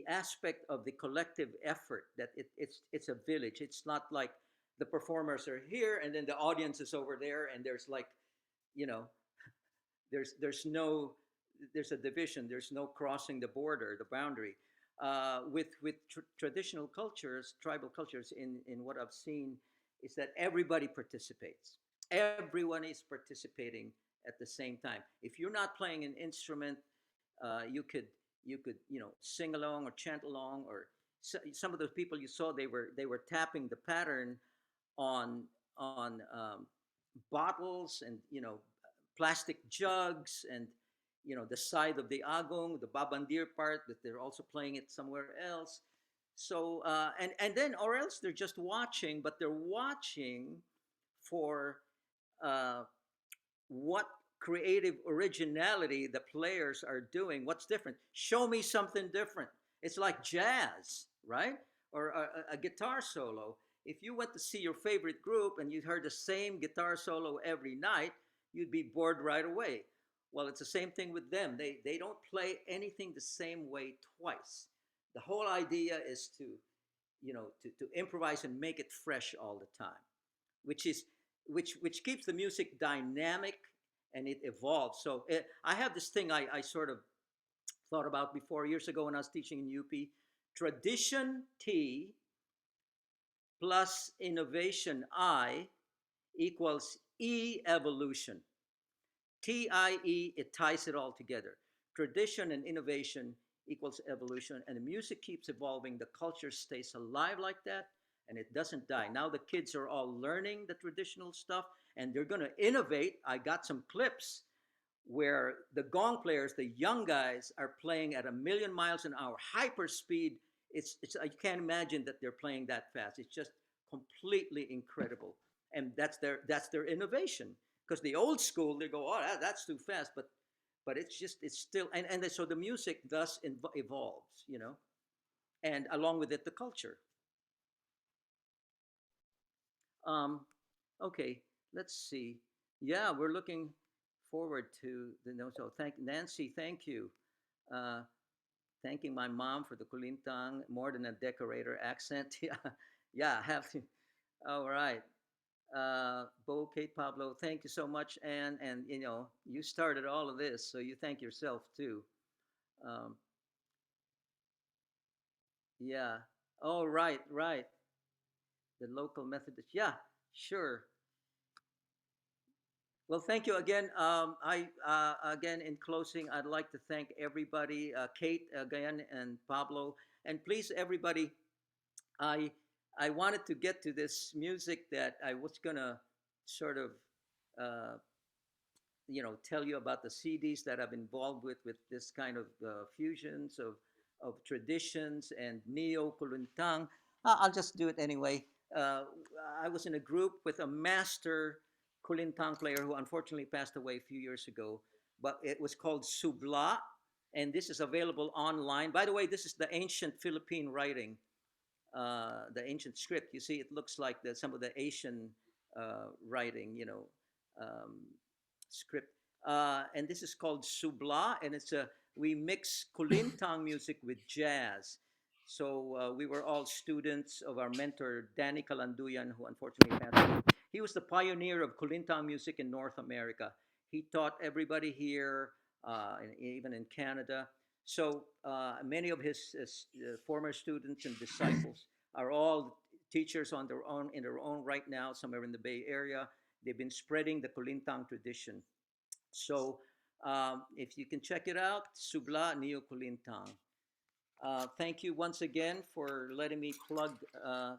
aspect of the collective effort that it's a village. It's not like the performers are here and then the audience is over there and there's like, you know, there's a division. There's no crossing the border, the boundary. With traditional cultures, tribal cultures, in what I've seen, is that everybody participates. Everyone is participating at the same time. If you're not playing an instrument, you could sing along or chant along, or some of those people you saw, they were tapping the pattern on bottles and plastic jugs, and the side of the agong, the babandir part, that they're also playing it somewhere else. So and then, or else they're just watching, but they're watching for uh, what creative originality the players are doing. What's different? Show me something different. It's like jazz, right? Or a guitar solo. If you went to see your favorite group and you heard the same guitar solo every night, you'd be bored right away. Well, it's the same thing with them. They don't play anything the same way twice. The whole idea is to, to improvise and make it fresh all the time, which is which keeps the music dynamic and it evolves. So I have this thing I sort of thought about before years ago when I was teaching in UP. Tradition T plus innovation I equals E evolution. TIE, it ties it all together. Tradition and innovation equals evolution, and the music keeps evolving. The culture stays alive like that, and it doesn't die. Now the kids are all learning the traditional stuff, and they're going to innovate. I got some clips where the gong players, the young guys, are playing at 1,000,000 miles an hour, hyper speed. It's I can't imagine that they're playing that fast. It's just completely incredible, and that's their innovation. Because the old school, they go, oh, that's too fast, but it's still, and so the music thus evolves, and along with it, the culture. Okay, let's see. Yeah, we're looking forward to the note. So thank Nancy, thank you. Thanking my mom for the Kulintang, more than a decorator accent. Yeah, yeah, I have to. All right. Bo, Kate, Pablo, thank you so much. And you started all of this, so you thank yourself too. Yeah. Oh, right, right. The local Methodist. Yeah, sure. Well, thank you again. Again, in closing, I'd like to thank everybody, Kate again and Pablo, and please everybody. I I wanted to get to this music that I was gonna sort of uh, tell you about the CDs that I'm involved with this kind of fusions of traditions and neo Kuluntang. I'll just do it anyway. Uh, I was in a group with a master Kulintang player who unfortunately passed away a few years ago, but it was called Subla, and this is available online. By the way, this is the ancient Philippine writing, the ancient script. You see, it looks like some of the Asian writing, um, script. And this is called Subla, and we mix Kulintang music with jazz. So we were all students of our mentor Danny Calanduyan, who unfortunately passed away. He was the pioneer of Kulintang music in North America. He taught everybody here, and even in Canada. So many of his former students and disciples are all teachers on their own in their own right now, somewhere in the Bay Area. They've been spreading the Kulintang tradition. So if you can check it out, Subla Neo Kulintang. Thank you once again for letting me plug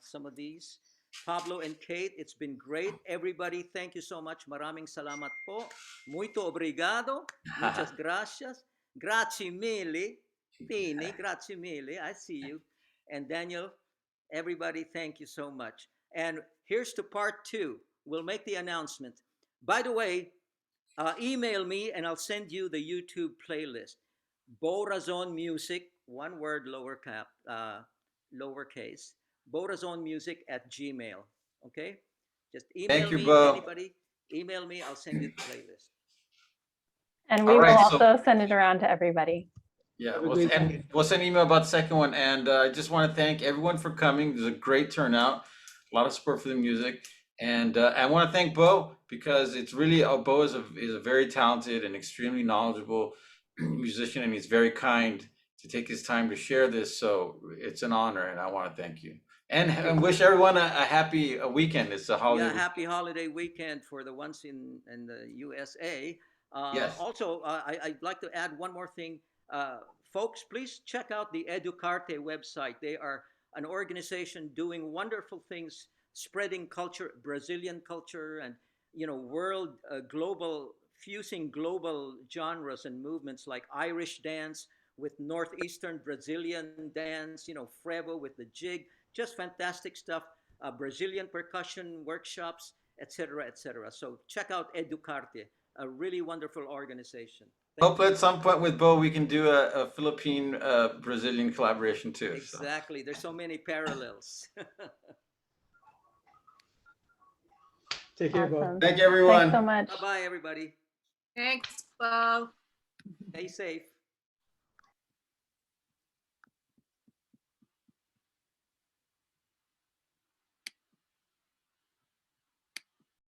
some of these. Pablo and Kate, it's been great. Everybody, thank you so much. Maraming salamat po. Muito obrigado. Muchas gracias. Grazie mille. Pini, grazie mille. I see you. And Daniel, everybody, thank you so much. And here's to part 2. We'll make the announcement. By the way, email me and I'll send you the YouTube playlist. Bo Razón Music, one word, lowercase. Bo Razón Music at Gmail. Okay? Just email Thank you, me, Bo. anybody, email me, I'll send you the playlist. And we All will right, also send it around to everybody. Yeah, Have a we'll, great and weekend. we'll send an email about the second one. And I just want to thank everyone for coming. There's a great turnout, a lot of support for the music. And I want to thank Bo because it's really, Bo is a very talented and extremely knowledgeable musician, and he's very kind to take his time to share this. So it's an honor, and I want to thank you. And wish everyone a happy weekend. It's a holiday. Yeah, happy holiday weekend for the ones in the USA. Yes. Also, I'd like to add one more thing. Folks, please check out the Educarte website. They are an organization doing wonderful things, spreading culture, Brazilian culture, and world, global, fusing global genres and movements like Irish dance with northeastern Brazilian dance, frevo with the jig, just fantastic stuff. Brazilian percussion workshops, etc., etc. So check out Educarte, a really wonderful organization. Thank Hopefully, you. at some point with Bo, we can do a Philippine Brazilian collaboration too. So. Exactly. There's so many parallels. Take care, Bo. Awesome. Thank you, everyone. Thanks so much. Bye-bye, everybody. Thanks. po. Stay safe.